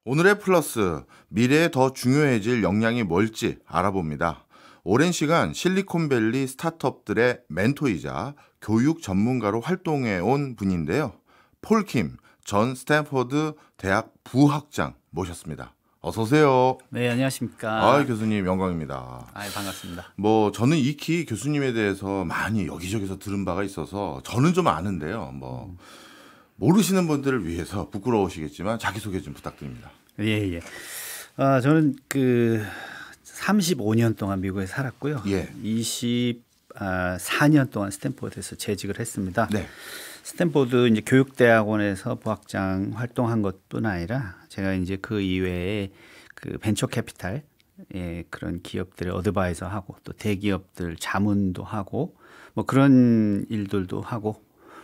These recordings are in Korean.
오늘의 플러스, 미래에 더 중요해질 역량이 뭘지 알아봅니다. 오랜 시간 실리콘밸리 스타트업들의 멘토이자 교육 전문가로 활동해 온 분인데요. 폴킴 전 스탠포드 대학 부학장 모셨습니다. 어서 오세요. 네, 안녕하십니까. 아, 교수님 영광입니다. 반갑습니다. 저는 익히 교수님에 대해서 많이 여기저기서 들은 바가 있어서 저는 좀 아는데요. 모르시는 분들을 위해서 부끄러우시겠지만 자기소개 좀 부탁드립니다. 예. 저는 35년 동안 미국에 살았고요. 예. 24년 동안 스탠포드에서 재직을 했습니다. 네. 스탠포드 이제 교육대학원에서 부학장 활동한 것뿐 아니라 제가 이제 그 이외에 그 벤처 캐피탈 그런 기업들의 어드바이저 하고 또 대기업들 자문도 하고 뭐 그런 일들도 하고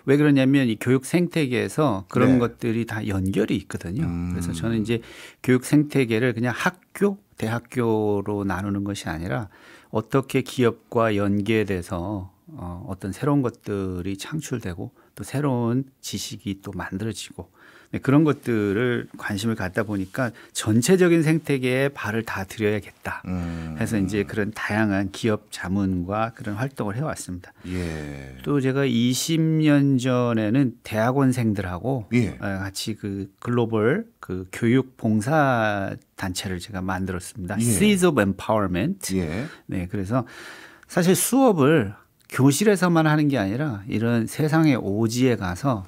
왜 그러냐면 이 교육 생태계에서 그런 네. 것들이 다 연결이 있거든요. 그래서 저는 이제 교육 생태계를 그냥 학교, 대학교로 나누는 것이 아니라 어떻게 기업과 연계돼서 어떤 새로운 것들이 창출되고 또 새로운 지식이 또 만들어지고 그런 것들을 관심을 갖다 보니까 전체적인 생태계에 발을 다 들여야겠다 해서 이제 그런 다양한 기업 자문과 그런 활동을 해왔습니다. 예. 또 제가 20년 전에는 대학원생들하고 예. 같이 그 글로벌 그 교육 봉사 단체를 제가 만들었습니다. 예. Seeds of Empowerment. 예. 네, 그래서 사실 수업을 교실에서만 하는 게 아니라 이런 세상의 오지에 가서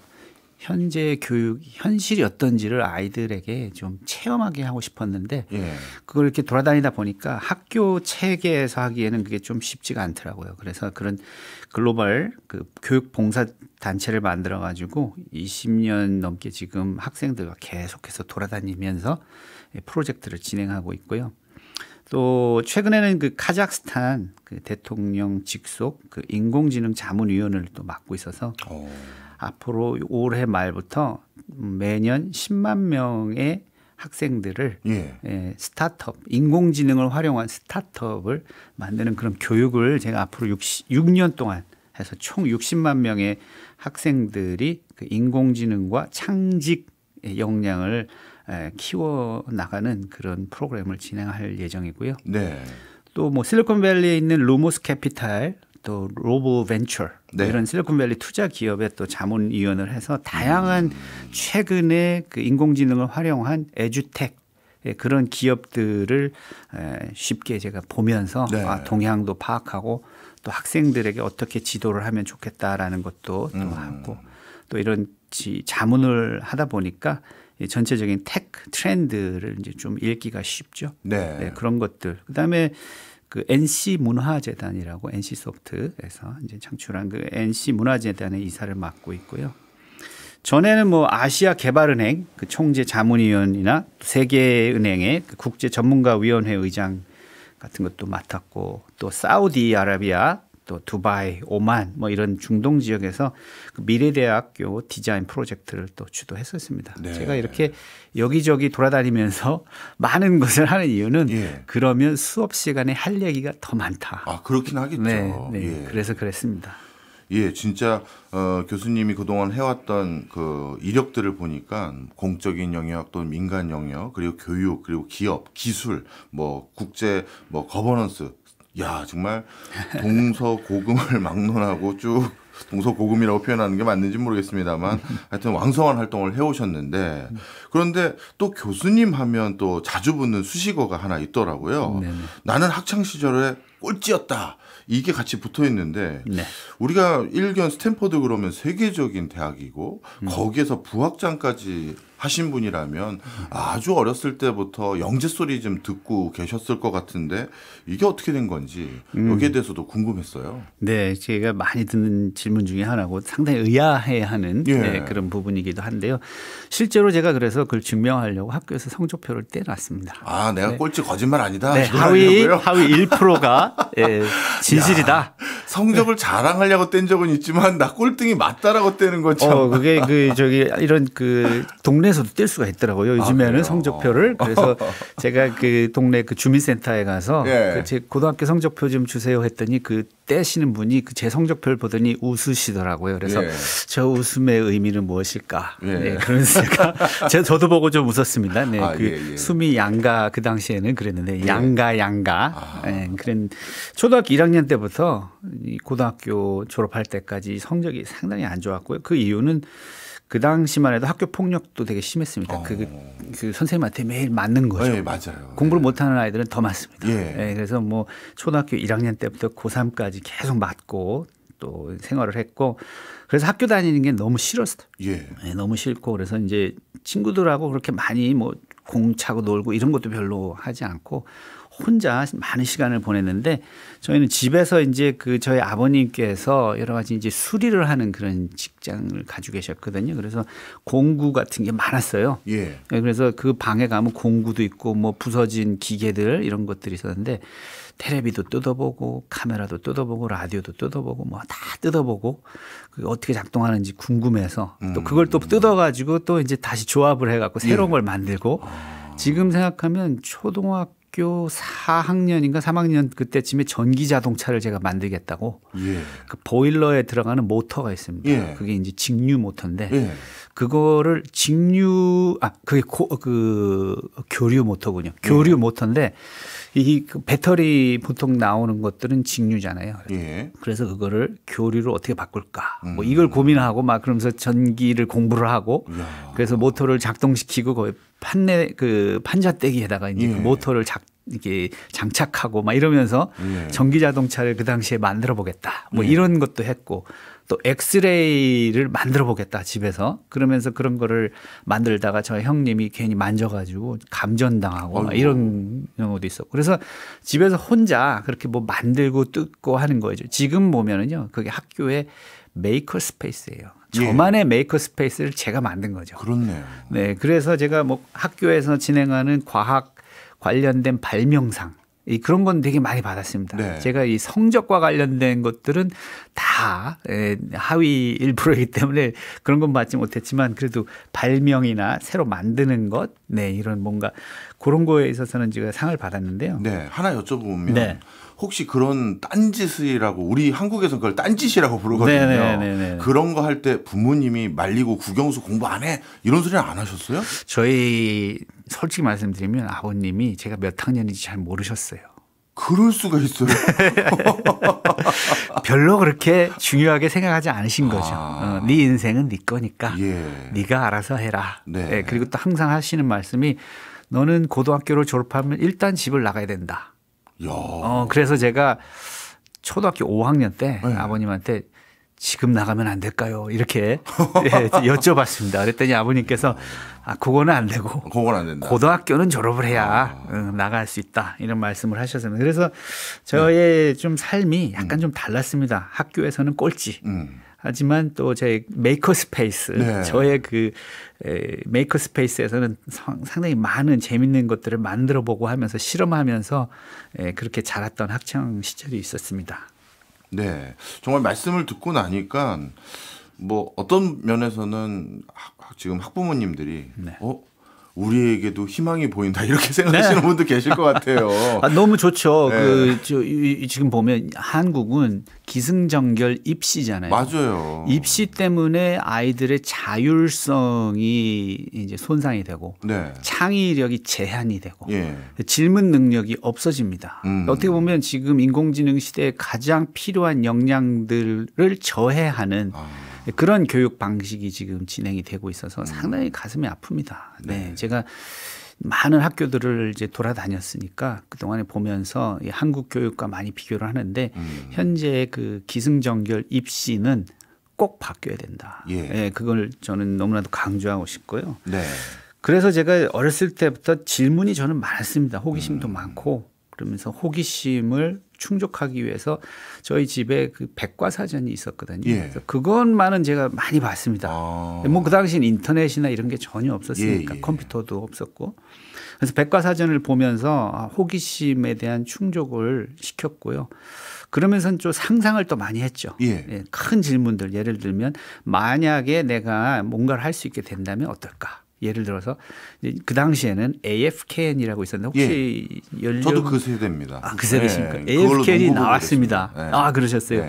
현재 교육 현실이 어떤지를 아이들에게 좀 체험하게 하고 싶었는데 예. 그걸 이렇게 돌아다니다 보니까 학교 체계에서 하기에는 그게 좀 쉽지가 않더라고요. 그래서 그런 글로벌 그 교육 봉사 단체를 만들어 가지고 20년 넘게 지금 학생들과 계속해서 돌아다니면서 프로젝트를 진행하고 있고요. 또 최근에는 그 카자흐스탄 그 대통령 직속 그 인공지능 자문위원을 또 맡고 있어서 앞으로 올해 말부터 매년 10만 명의 학생들을 스타트업, 인공지능을 활용한 스타트업을 만드는 그런 교육을 제가 앞으로 6년 동안 해서 총 60만 명의 학생들이 그 인공지능과 창직 역량을 키워 나가는 그런 프로그램을 진행할 예정이고요. 네. 또 뭐 실리콘밸리에 있는 루모스 캐피탈 또 로보 벤처 이런 실리콘밸리 투자 기업에 또 자문위원을 해서 다양한 최근에 그 인공지능을 활용한 에듀텍 그런 기업들을 쉽게 제가 보면서 동향도 파악하고 또 학생들에게 어떻게 지도를 하면 좋겠다라는 것도 또 하고 또 이런 자문을 하다 보니까 전체적인 테크 트렌드를 이제 좀 읽기가 쉽죠. 네, 그런 것들. 그다음에 그 NC 문화재단이라고 NC 소프트에서 이제 창출한 그 NC 문화재단의 이사를 맡고 있고요. 전에는 뭐 아시아 개발은행 그 총재 자문위원이나 세계은행의 그 국제 전문가위원회 의장 같은 것도 맡았고 또 사우디아라비아 또 두바이, 오만 뭐 이런 중동 지역에서 그 미래대학교 디자인 프로젝트를 또 주도했었습니다. 네. 제가 이렇게 여기저기 돌아다니면서 많은 것을 하는 이유는 그러면 수업 시간에 할 얘기가 더 많다. 아, 그렇긴 하겠죠. 네. 그래서 그랬습니다. 예, 진짜 교수님이 그동안 해왔던 그 이력들을 보니까 공적인 영역 또는 민간 영역 그리고 교육 그리고 기업, 기술, 뭐 국제 뭐 거버넌스 야, 정말 동서고금을 막론하고 쭉 동서고금이라고 표현하는 게 맞는지 모르겠습니다만 하여튼 왕성한 활동을 해오셨는데 그런데 또 교수님 하면 또 자주 붙는 수식어가 하나 있더라고요. 나는 학창시절에 꼴찌였다. 이게 같이 붙어 있는데 우리가 일견 스탠퍼드 그러면 세계적인 대학이고 거기에서 부학장까지 하신 분이라면 아주 어렸을 때부터 영재 소리 좀 듣고 계셨을 것 같은데 이게 어떻게 된 건지 여기에 대해서도 궁금했어요. 네, 제가 많이 듣는 질문 중에 하나고 상당히 의아해하는 그런 부분이기도 한데요. 실제로 제가 그래서 그걸 증명하려고 학교에서 성적표를 떼놨습니다. 아, 내가 꼴찌 거짓말 아니다. 네, 하위 1%가 진실이다. 야, 성적을 자랑하려고 뗀 적은 있지만 나 꼴등이 맞다라고 떼는 거죠. 그게 이런 그 동네 눈에서도 뗄 수가 있더라고요. 요즘에는 성적표를. 그래서 제가 그 동네 그 주민센터에 가서 그 제 고등학교 성적표 좀 주세요 했더니 그 떼시는 분이 그 제 성적표를 보더니 웃으시더라고요. 그래서 저 웃음의 의미는 무엇일까? 네, 그래서 저도 보고 좀 웃었습니다. 네, 그 숨이 양가 그 당시에는 그랬는데 양가. 네, 그런 초등학교 1학년 때부터 고등학교 졸업할 때까지 성적이 상당히 안 좋았고요. 그 이유는 그 당시만 해도 학교 폭력도 되게 심했습니다. 그 선생님한테 매일 맞는 거죠. 네, 맞아요. 공부를 못하는 아이들은 더 맞습니다. 네, 그래서 뭐 초등학교 1학년 때부터 고3까지 계속 맞고 또 생활을 했고 그래서 학교 다니는 게 너무 싫었어요. 네, 너무 싫고 그래서 이제 친구들하고 그렇게 많이 뭐 공 차고 놀고 이런 것도 별로 하지 않고 혼자 많은 시간을 보냈는데 저희는 집에서 이제 그 저희 아버님께서 여러 가지 이제 수리를 하는 그런 직장을 가지고 계셨거든요. 그래서 공구 같은 게 많았어요. 그래서 그 방에 가면 공구도 있고 뭐 부서진 기계들 이런 것들이 있었는데 텔레비도 뜯어보고 카메라도 뜯어보고 라디오도 뜯어보고 뭐 다 뜯어보고 그 어떻게 작동하는지 궁금해서 또 그걸 또 뜯어가지고 또 이제 다시 조합을 해갖고 새로운 걸 만들고 지금 생각하면 초등학교 4학년인가 3학년 그때쯤에 전기 자동차를 제가 만들겠다고 그 보일러에 들어가는 모터가 있습니다. 그게 이제 직류 모터인데 그거를 그게 그 교류 모터군요. 교류 모터인데 이 배터리 보통 나오는 것들은 직류잖아요. 그래서 그거를 교류로 어떻게 바꿀까? 뭐 이걸 고민하고 막 그러면서 전기를 공부를 하고 그래서 모터를 작동시키고 거의 판자떼기에다가 이제 그 모터를 이렇게 장착하고 막 이러면서 전기 자동차를 그 당시에 만들어 보겠다. 뭐 이런 것도 했고 또 엑스레이를 만들어 보겠다 집에서 그러면서 그런 거를 만들다가 저희 형님이 괜히 만져가지고 감전당하고 막 이런 경우도 있었고 그래서 집에서 혼자 그렇게 뭐 만들고 뜯고 하는 거죠. 지금 보면은요 그게 학교의 메이커 스페이스예요. 저만의 메이커 스페이스를 제가 만든 거죠. 그렇네요. 네, 그래서 제가 뭐 학교에서 진행하는 과학 관련된 발명상 그런 건 되게 많이 받았습니다. 제가 이 성적과 관련된 것들은 다 하위 1%이기 때문에 그런 건 받지 못했지만 그래도 발명이나 새로 만드는 것, 이런 뭔가 그런 거에 있어서는 제가 상을 받았는데요. 하나 여쭤보면 혹시 그런 딴짓이라고 우리 한국에서 그걸 딴짓이라고 부르거든요. 그런 거 할 때 부모님이 말리고 국영수 공부 안 해 이런 소리는 안 하셨어요? 저희 솔직히 말씀드리면 아버님이 제가 몇 학년인지 잘 모르셨어요. 그럴 수가 있어요. 별로 그렇게 중요하게 생각하지 않으신 거죠. 네 인생은 네 거니까 네가 알아서 해라. 그리고 또 항상 하시는 말씀이 너는 고등학교를 졸업하면 일단 집을 나가야 된다. 그래서 제가 초등학교 5학년 때 아버님한테 지금 나가면 안 될까요? 이렇게 여쭤봤습니다. 그랬더니 아버님께서 그거는 안 되고 그건 안 된다. 고등학교는 졸업을 해야 나갈 수 있다. 이런 말씀을 하셨습니다. 그래서 저의 좀 삶이 약간 좀 달랐습니다. 학교에서는 꼴찌. 하지만 또 제 메이커 스페이스, 저의 그 메이커 스페이스에서는 상당히 많은 재밌는 것들을 만들어 보고 하면서 실험하면서 그렇게 자랐던 학창 시절이 있었습니다. 정말 말씀을 듣고 나니까 뭐 어떤 면에서는 지금 학부모님들이 우리에게도 희망이 보인다 이렇게 생각하시는 분도 계실 것 같아요. 너무 좋죠. 지금 보면 한국은 기승전결 입시잖아요. 맞아요. 입시 때문에 아이들의 자율성이 이제 손상이 되고 창의력이 제한이 되고 질문 능력이 없어집니다. 어떻게 보면 지금 인공지능 시대에 가장 필요한 역량들을 저해하는 그런 교육 방식이 지금 진행이 되고 있어서 상당히 가슴이 아픕니다. 제가 많은 학교들을 이제 돌아다녔으니까 그동안에 보면서 이 한국 교육과 많이 비교를 하는데 현재 그 기승전결 입시는 꼭 바뀌어야 된다. 그걸 저는 너무나도 강조하고 싶고요. 그래서 제가 어렸을 때부터 질문이 저는 많았습니다. 호기심도 많고 그러면서 호기심을 충족하기 위해서 저희 집에 그 백과사전이 있었거든요. 그래서 그것만은 제가 많이 봤습니다. 뭐 그 당시엔 인터넷이나 이런 게 전혀 없었으니까 컴퓨터도 없었고. 그래서 백과사전을 보면서 호기심에 대한 충족을 시켰고요. 그러면서는 좀 상상을 또 많이 했죠. 큰 질문들 예를 들면 만약에 내가 뭔가를 할 수 있게 된다면 어떨까? 예를 들어서 그 당시에는 AFKN이라고 있었는데 혹시 연령 저도 그 세대입니다. 그 세대십니까? AFKN이 나왔습니다. 그러셨어요.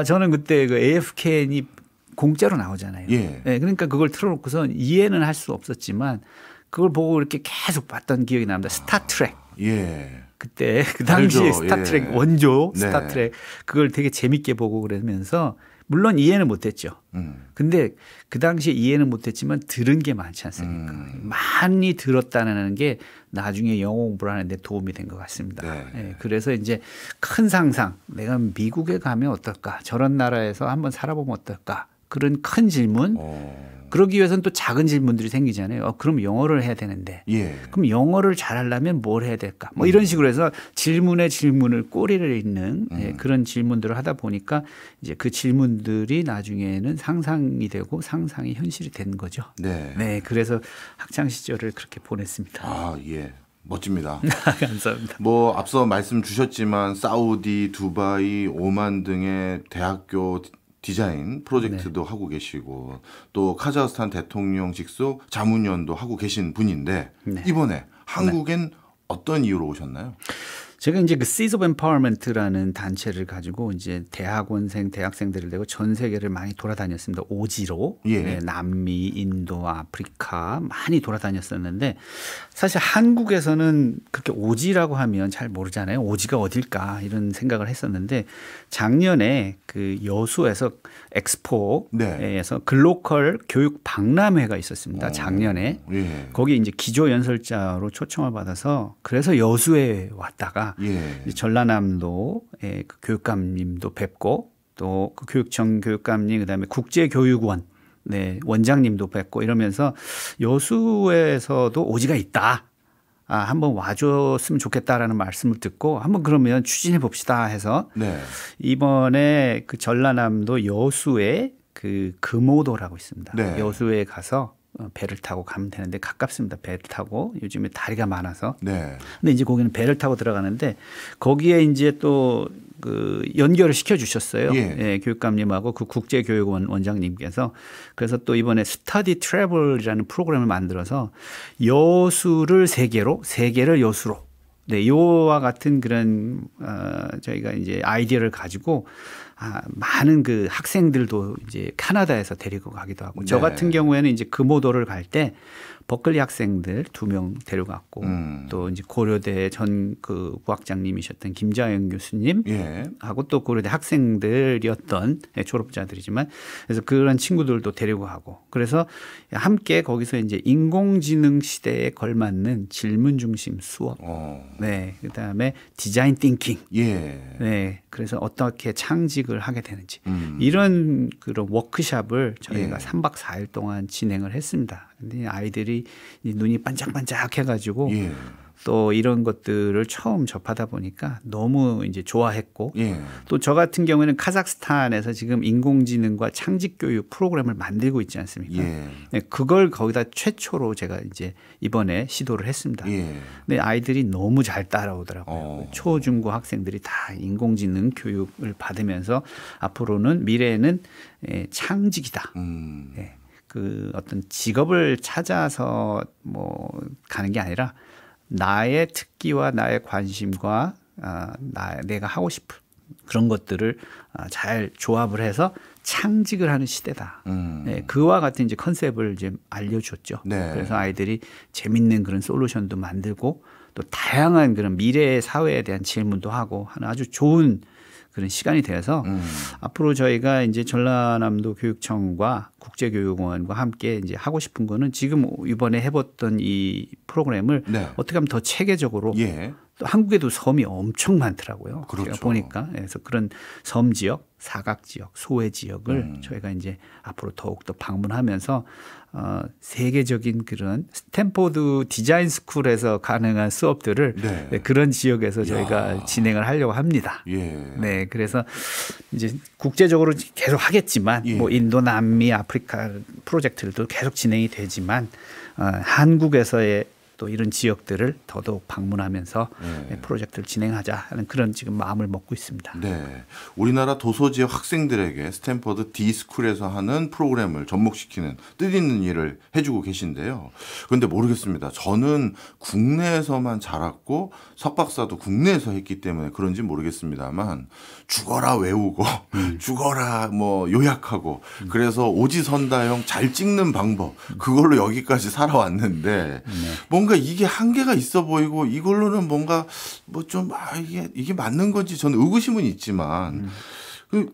저는 그때 그 AFKN이 공짜로 나오잖아요. 그러니까 그걸 틀어놓고서 이해는 할 수 없었지만 그걸 보고 이렇게 계속 봤던 기억이 납니다. 스타트랙. 그때 그 당시에 스타트랙 원조 스타트랙 그걸 되게 재밌게 보고 그러면서 물론 이해는 못했죠. 근데 그 당시에 이해는 못했지만 들은 게 많지 않습니까? 많이 들었다는 게 나중에 영어 공부를 하는데 도움이 된 것 같습니다. 그래서 이제 큰 상상, 내가 미국에 가면 어떨까? 저런 나라에서 한번 살아보면 어떨까? 그런 큰 질문. 그러기 위해서는 또 작은 질문들이 생기잖아요. 그럼 영어를 해야 되는데. 그럼 영어를 잘하려면 뭘 해야 될까? 뭐 이런 식으로 해서 질문에 질문을 꼬리를 잇는 그런 질문들을 하다 보니까 이제 그 질문들이 나중에는 상상이 되고 상상이 현실이 된 거죠. 그래서 학창 시절을 그렇게 보냈습니다. 멋집니다. 감사합니다. 뭐 앞서 말씀 주셨지만 사우디, 두바이, 오만 등의 대학교 디자인 프로젝트도 하고 계시고 또 카자흐스탄 대통령 직속 자문위원도 하고 계신 분인데 이번에 한국엔 어떤 이유로 오셨나요? 제가 이제 그 Seeds of Empowerment라는 단체를 가지고 이제 대학원생, 대학생들을 내고 전 세계를 많이 돌아다녔습니다. 오지로. 남미, 인도, 아프리카 많이 돌아다녔었는데 사실 한국에서는 그렇게 오지라고 하면 잘 모르잖아요. 오지가 어딜까 이런 생각을 했었는데 작년에 그 여수에서 엑스포에서 글로컬 교육 박람회가 있었습니다. 작년에. 거기 이제 기조 연설자로 초청을 받아서 그래서 여수에 왔다가 전라남도 그 교육감님도 뵙고 또 그 교육청 교육감님 그다음에 국제교육원 원장님도 뵙고 이러면서 여수에서도 오지가 있다. 한번 와줬으면 좋겠다라는 말씀을 듣고 한번 그러면 추진해 봅시다 해서 이번에 그 전라남도 여수에 그 금오도라고 있습니다. 여수에 가서 배를 타고 가면 되는데 가깝습니다. 배를 타고 요즘에 다리가 많아서. 근데 이제 거기는 배를 타고 들어가는데 거기에 이제 또 그 연결을 시켜 주셨어요. 교육감님하고 그 국제교육원 원장님께서. 그래서 또 이번에 스터디 트래블이라는 프로그램을 만들어서 여수를 세계로, 세계를 여수로. 요와 같은 그런 저희가 이제 아이디어를 가지고 많은 그 학생들도 이제 캐나다에서 데리고 가기도 하고 저 같은 경우에는 이제 금오도를 갈 때 버클리 학생들 2명 데려갔고 또 이제 고려대 전 그 부학장님이셨던 김자영 교수님 하고 또 고려대 학생들이었던 졸업자들이지만 그래서 그런 친구들도 데리고 가고 그래서 함께 거기서 이제 인공지능 시대에 걸맞는 질문 중심 수업 그다음에 디자인 띵킹 그래서 어떻게 창직을 하게 되는지 이런 그런 워크숍을 저희가 3박 4일 동안 진행을 했습니다. 근데 아이들이 눈이 반짝반짝 해가지고 또 이런 것들을 처음 접하다 보니까 너무 이제 좋아했고 또 저 같은 경우에는 카자흐스탄에서 지금 인공지능과 창직교육 프로그램을 만들고 있지 않습니까? 그걸 거기다 최초로 제가 이제 이번에 시도를 했습니다. 근데 아이들이 너무 잘 따라오더라고요. 초, 중고 학생들이 다 인공지능 교육을 받으면서 앞으로는 미래에는 창직이다. 그 어떤 직업을 찾아서 뭐 가는 게 아니라 나의 특기와 나의 관심과 내가 하고 싶은 그런 것들을 잘 조합을 해서 창직을 하는 시대다. 그와 같은 이제 컨셉을 이제 알려줬죠. 그래서 아이들이 재밌는 그런 솔루션도 만들고 또 다양한 그런 미래의 사회에 대한 질문도 하고 하는 아주 좋은 그런 시간이 되어서 앞으로 저희가 이제 전라남도 교육청과 국제교육원과 함께 이제 하고 싶은 거는 지금 이번에 해봤던 이 프로그램을 어떻게 하면 더 체계적으로 또 한국에도 섬이 엄청 많더라고요. 제가 보니까 그래서 그런 섬 지역, 사각 지역, 소외 지역을 저희가 이제 앞으로 더욱더 방문하면서 세계적인 그런 스탠포드 디자인 스쿨에서 가능한 수업들을 그런 지역에서 저희가 진행을 하려고 합니다. 그래서 이제 국제적으로 계속 하겠지만 뭐 인도, 남미, 아프리카 프로젝트들도 계속 진행이 되지만 한국에서의 또 이런 지역들을 더더욱 방문하면서 프로젝트를 진행하자 하는 그런 지금 마음을 먹고 있습니다. 네, 우리나라 도서 지역 학생들에게 스탠퍼드 D스쿨에서 하는 프로그램을 접목시키는 뜻있는 일을 해주고 계신데요. 그런데 모르겠습니다. 저는 국내에서만 자랐고 석박사도 국내에서 했기 때문에 그런지 모르겠습니다만 죽어라 외우고 죽어라 뭐 요약하고 그래서 오지선다형 잘 찍는 방법 그걸로 여기까지 살아왔는데 뭔가 이게 한계가 있어 보이고 이걸로는 뭔가 뭐 좀 이게 맞는 건지 저는 의구심은 있지만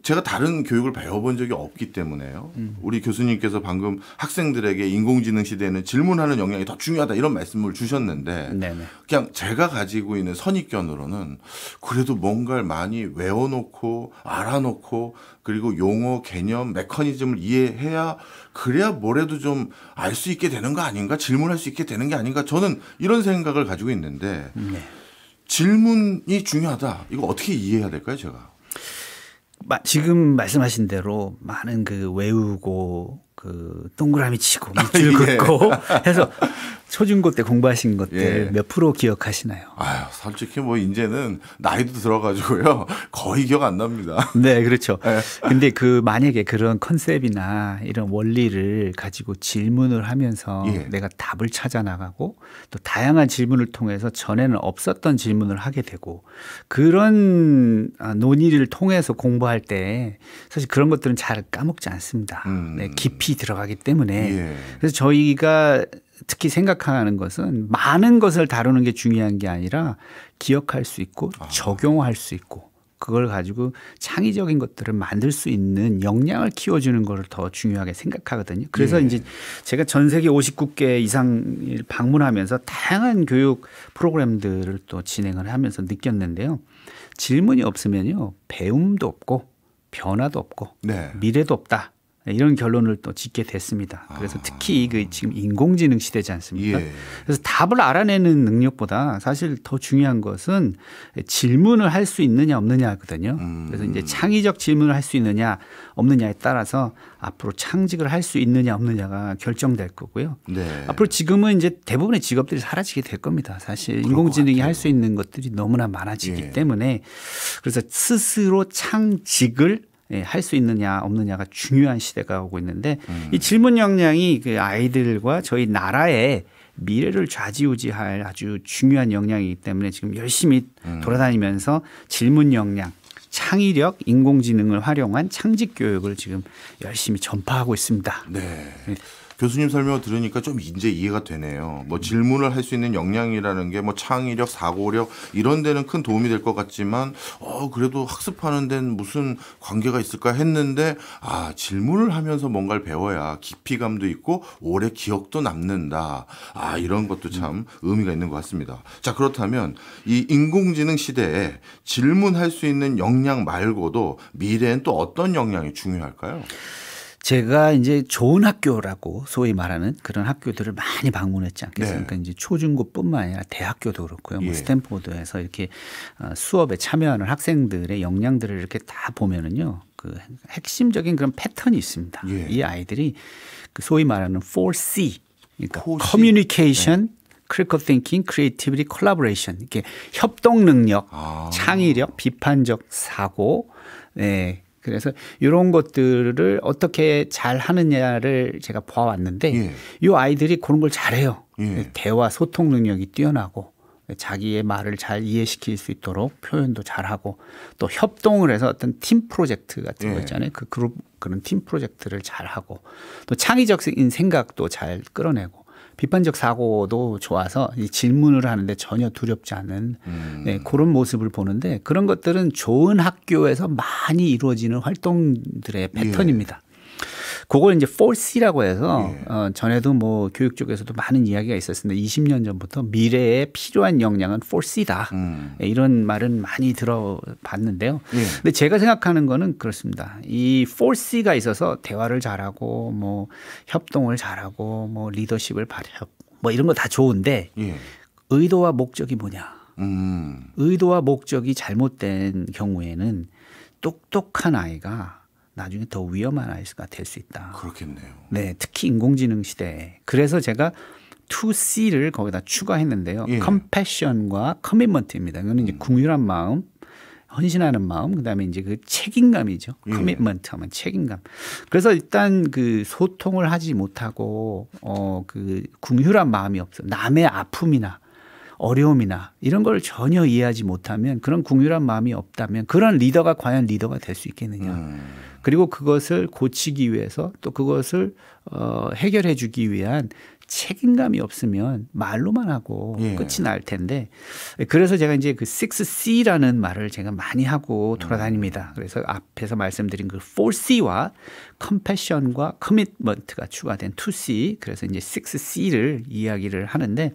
제가 다른 교육을 배워본 적이 없기 때문에요. 우리 교수님께서 방금 학생들에게 인공지능 시대에는 질문하는 역량이 더 중요하다 이런 말씀을 주셨는데 네네. 그냥 제가 가지고 있는 선입견으로는 그래도 뭔가를 많이 외워놓고 알아놓고 그리고 용어, 개념, 메커니즘을 이해해야 그래야 뭐래도 좀 알 수 있게 되는 거 아닌가 질문할 수 있게 되는 게 아닌가 저는 이런 생각을 가지고 있는데 질문이 중요하다. 이거 어떻게 이해해야 될까요 제가? 지금 말씀하신 대로 많은 그 외우고 그 동그라미 치고 밑줄 긋고 해서 초중고 때 공부하신 것들 몇 프로 기억하시나요? 아유, 솔직히 뭐 이제는 나이도 들어가지고요. 거의 기억 안 납니다. 네, 그렇죠. 근데 그 만약에 그런 컨셉이나 이런 원리를 가지고 질문을 하면서 내가 답을 찾아 나가고 또 다양한 질문을 통해서 전에는 없었던 질문을 하게 되고 그런 논의를 통해서 공부할 때 사실 그런 것들은 잘 까먹지 않습니다. 네, 깊이 들어가기 때문에 그래서 저희가 특히 생각하는 것은 많은 것을 다루는 게 중요한 게 아니라 기억할 수 있고 적용할 수 있고 그걸 가지고 창의적인 것들을 만들 수 있는 역량을 키워주는 걸 더 중요하게 생각하거든요. 그래서 이제 제가 전 세계 59개 이상을 방문하면서 다양한 교육 프로그램들을 또 진행을 하면서 느꼈는데요. 질문이 없으면요. 배움도 없고 변화도 없고 미래도 없다. 이런 결론을 또 짓게 됐습니다. 그래서 특히 그 지금 인공지능 시대지 않습니까? 그래서 답을 알아내는 능력보다 사실 더 중요한 것은 질문을 할 수 있느냐 없느냐거든요. 그래서 이제 창의적 질문을 할 수 있느냐 없느냐에 따라서 앞으로 창직을 할 수 있느냐 없느냐가 결정될 거고요. 앞으로 지금은 이제 대부분의 직업들이 사라지게 될 겁니다. 사실 인공지능이 할 수 있는 것들이 너무나 많아지기 때문에 그래서 스스로 창직을 할 수 있느냐 없느냐가 중요한 시대가 오고 있는데 이 질문 역량이 그 아이들과 저희 나라의 미래를 좌지우지할 아주 중요한 역량이기 때문에 지금 열심히 돌아다니면서 질문 역량, 창의력, 인공지능을 활용한 창직 교육을 지금 열심히 전파하고 있습니다. 네. 교수님 설명을 들으니까 좀 이제 이해가 되네요. 뭐 질문을 할 수 있는 역량이라는 게 뭐 창의력, 사고력 이런 데는 큰 도움이 될 것 같지만 그래도 학습하는 데는 무슨 관계가 있을까 했는데 질문을 하면서 뭔가를 배워야 깊이감도 있고 오래 기억도 남는다. 이런 것도 참 의미가 있는 것 같습니다. 자, 그렇다면 이 인공지능 시대에 질문할 수 있는 역량 말고도 미래엔 또 어떤 역량이 중요할까요? 제가 이제 좋은 학교라고 소위 말하는 그런 학교들을 많이 방문했지 않겠습니까? 이제 초중고뿐만 아니라 대학교도 그렇고요. 뭐 스탠포드에서 이렇게 수업에 참여하는 학생들의 역량들을 이렇게 다 보면은요. 그 핵심적인 그런 패턴이 있습니다. 이 아이들이 그 소위 말하는 4C 그러니까 커뮤니케이션, critical thinking, creativity, collaboration 이렇게 협동 능력, 창의력, 비판적 사고, 그래서 이런 것들을 어떻게 잘 하느냐를 제가 봐왔는데 이 아이들이 그런 걸 잘해요. 대화 소통 능력이 뛰어나고 자기의 말을 잘 이해시킬 수 있도록 표현도 잘하고 또 협동을 해서 어떤 팀 프로젝트 같은 거 있잖아요. 그 그룹 그런 팀 프로젝트를 잘하고 또 창의적인 생각도 잘 끌어내고 비판적 사고도 좋아서 이 질문을 하는데 전혀 두렵지 않은 그런 모습을 보는데 그런 것들은 좋은 학교에서 많이 이루어지는 활동들의 패턴입니다. 그걸 이제 4C라고 해서 전에도 뭐 교육 쪽에서도 많은 이야기가 있었습니다. 20년 전부터 미래에 필요한 역량은 4C다. 이런 말은 많이 들어봤는데요. 근데 제가 생각하는 거는 그렇습니다. 이 4C가 있어서 대화를 잘하고 뭐 협동을 잘하고 뭐 리더십을 발휘하고 뭐 이런 거 다 좋은데 의도와 목적이 뭐냐. 의도와 목적이 잘못된 경우에는 똑똑한 아이가 나중에 더 위험한 아이가 될 수 있다. 그렇겠네요. 네, 특히 인공지능 시대에. 그래서 제가 2C를 거기다 추가했는데요. 예. 컴패션과 커밋먼트입니다. 이거는 이제 궁휼한 마음, 헌신하는 마음, 그다음에 이제 그 책임감이죠. 커밋먼트 하면 책임감. 그래서 일단 그 소통을 하지 못하고 그 궁휼한 마음이 없어. 남의 아픔이나 어려움이나 이런 걸 전혀 이해하지 못하면, 그런 궁휼한 마음이 없다면 그런 리더가 과연 리더가 될 수 있겠느냐. 그리고 그것을 고치기 위해서 또 그것을 해결해 주기 위한 책임감이 없으면 말로만 하고 예. 끝이 날 텐데, 그래서 제가 이제 그 6C라는 말을 제가 많이 하고 돌아다닙니다. 그래서 앞에서 말씀드린 그 4C와 컴패션과 커밋먼트가 추가된 2C, 그래서 이제 6C를 이야기를 하는데,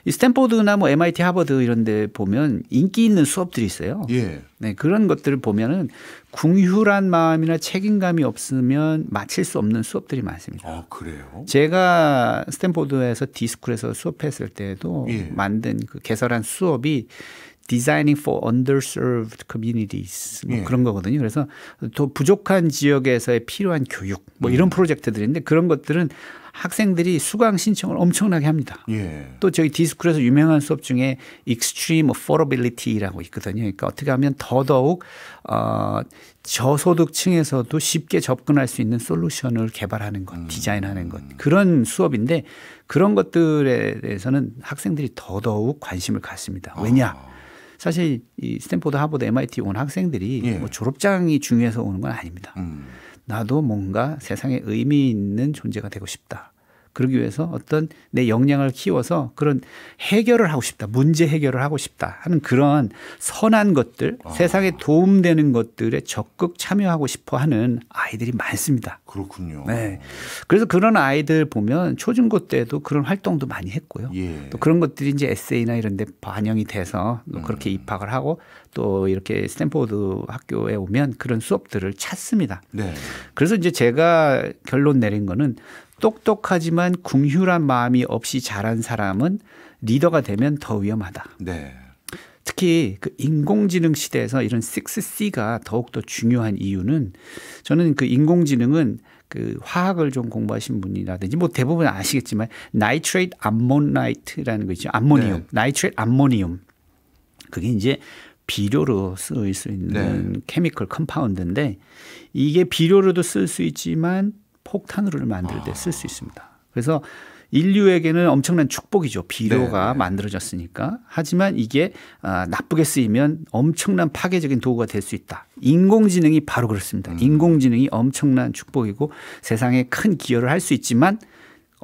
이 스탠포드나 뭐 MIT, 하버드 이런 데 보면 인기 있는 수업들이 있어요. 예. 네, 그런 것들을 보면은 궁휼한 마음이나 책임감이 없으면 마칠 수 없는 수업들이 많습니다. 아, 그래요? 제가 스탠포드에서 디스쿨에서 수업했을 때도 예. 만든 그 개설한 수업이 Designing for Underserved Communities 뭐 예. 그런 거거든요. 그래서 더 부족한 지역에서의 필요한 교육 뭐 이런 프로젝트들인데, 그런 것들은 학생들이 수강 신청을 엄청나게 합니다. 예. 또 저희 디스쿨에서 유명한 수업 중에 Extreme Affordability라고 있거든요. 그러니까 어떻게 하면 더더욱 저소득층에서도 쉽게 접근할 수 있는 솔루션을 개발하는 것, 디자인하는 것, 그런 수업인데, 그런 것들에 대해서는 학생들이 더더욱 관심을 갖습니다. 왜냐? 사실 이 스탠포드, 하버드, MIT 온 학생들이 예. 뭐 졸업장이 중요해서 오는 건 아닙니다. 나도 뭔가 세상에 의미 있는 존재가 되고 싶다. 그러기 위해서 어떤 내 역량을 키워서 그런 해결을 하고 싶다. 문제 해결을 하고 싶다 하는 그런 선한 것들, 세상에 도움되는 것들에 적극 참여하고 싶어 하는 아이들이 많습니다. 그렇군요. 네. 그래서 그런 아이들 보면 초중고 때도 그런 활동도 많이 했고요. 예. 또 그런 것들이 이제 에세이나 이런 데 반영이 돼서 또 그렇게 입학을 하고 또 이렇게 스탠포드 학교에 오면 그런 수업들을 찾습니다. 네. 그래서 이제 제가 결론 내린 거는, 똑똑하지만 궁휼한 마음이 없이 자란 사람은 리더가 되면 더 위험하다. 네. 특히 그 인공지능 시대에서 이런 6C가 더욱더 중요한 이유는, 저는 그 인공지능은 그 화학을 좀 공부하신 분이라든지 뭐 대부분 아시겠지만 나이트레이트 암모나이트라는 거 있죠. 암모니움. 네. 나이트레이트 암모니움. 그게 이제 비료로 쓰일 수 있는 케미컬 컴파운드인데, 이게 비료로도 쓸 수 있지만 폭탄으로 만들 때 쓸 수 있습니다. 그래서 인류에게는 엄청난 축복이죠. 비료가 네. 만들어졌으니까. 하지만 이게 나쁘게 쓰이면 엄청난 파괴적인 도구가 될 수 있다. 인공지능이 바로 그렇습니다. 인공지능이 엄청난 축복이고 세상에 큰 기여를 할 수 있지만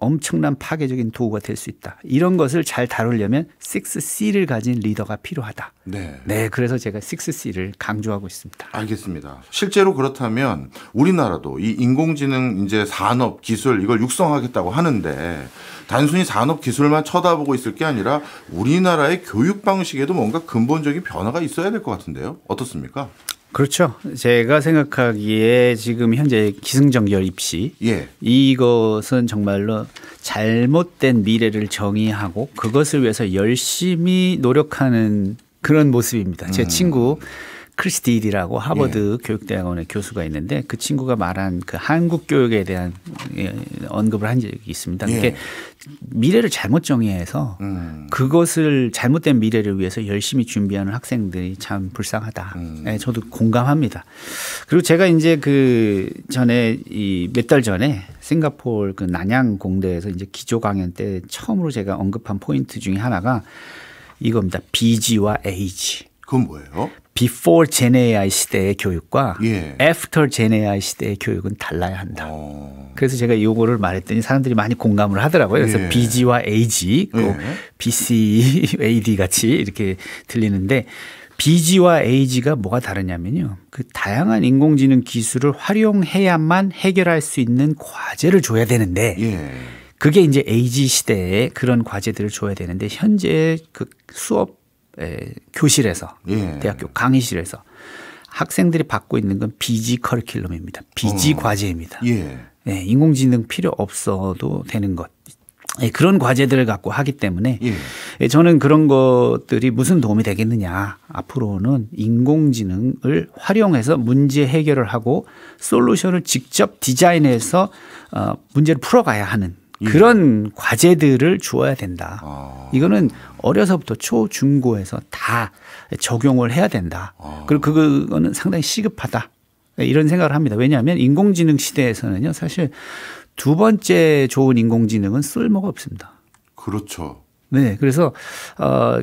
엄청난 파괴적인 도구가 될 수 있다. 이런 것을 잘 다루려면 6C를 가진 리더가 필요하다. 네. 네, 그래서 제가 6C를 강조하고 있습니다. 알겠습니다. 실제로 그렇다면 우리나라도 이 인공지능 이제 산업 기술 이걸 육성하겠다고 하는데, 단순히 산업 기술만 쳐다보고 있을 게 아니라 우리나라의 교육 방식에도 뭔가 근본적인 변화가 있어야 될 것 같은데요. 어떻습니까? 그렇죠. 제가 생각하기에 지금 현재 기승전결 입시, 예. 이것은 정말로 잘못된 미래를 정의하고 그것을 위해서 열심히 노력하는 그런 모습입니다. 제 친구 크리스티일이라고 하버드 교육대학원의 교수가 있는데, 그 친구가 말한 그 한국 교육에 대한 언급을 한 적이 있습니다. 그게 미래를 잘못 정의해서 그것을 잘못된 미래를 위해서 열심히 준비하는 학생들이 참 불쌍하다. 네, 저도 공감합니다. 그리고 제가 이제 그 전에 이 몇 달 전에 싱가포르 그 난양 공대에서 이제 기조 강연 때 처음으로 제가 언급한 포인트 중에 하나가 이겁니다. BG와 AG. 그건 뭐예요? Before Gen AI 시대의 교육과 예. After Gen AI 시대의 교육은 달라야 한다. 그래서 제가 이거를 말했더니 사람들이 많이 공감을 하더라고요. 그래서 예. BG와 AG, 또 BC, AD 같이 이렇게 들리는데, BG와 AG가 뭐가 다르냐면요. 그 다양한 인공지능 기술을 활용해야만 해결할 수 있는 과제를 줘야 되는데, 예. 그게 이제 AG 시대에 그런 과제들을 줘야 되는데, 현재 그 수업 교실에서 대학교 강의실에서 학생들이 받고 있는 건 BG 커리큘럼입니다. BG 과제입니다. 예. 네, 인공지능 필요 없어도 되는 것. 그런 과제들을 갖고 하기 때문에 저는 그런 것들이 무슨 도움이 되겠느냐. 앞으로는 인공지능을 활용해서 문제 해결을 하고 솔루션을 직접 디자인해서 문제를 풀어가야 하는 그런 과제들을 주어야 된다. 이거는 어려서부터 초중고에서 다 적용을 해야 된다. 그리고 그거는 상당히 시급하다. 이런 생각을 합니다. 왜냐하면 인공지능 시대에서는요, 사실 두 번째 좋은 인공지능은 쓸모가 없습니다. 그렇죠. 네, 그래서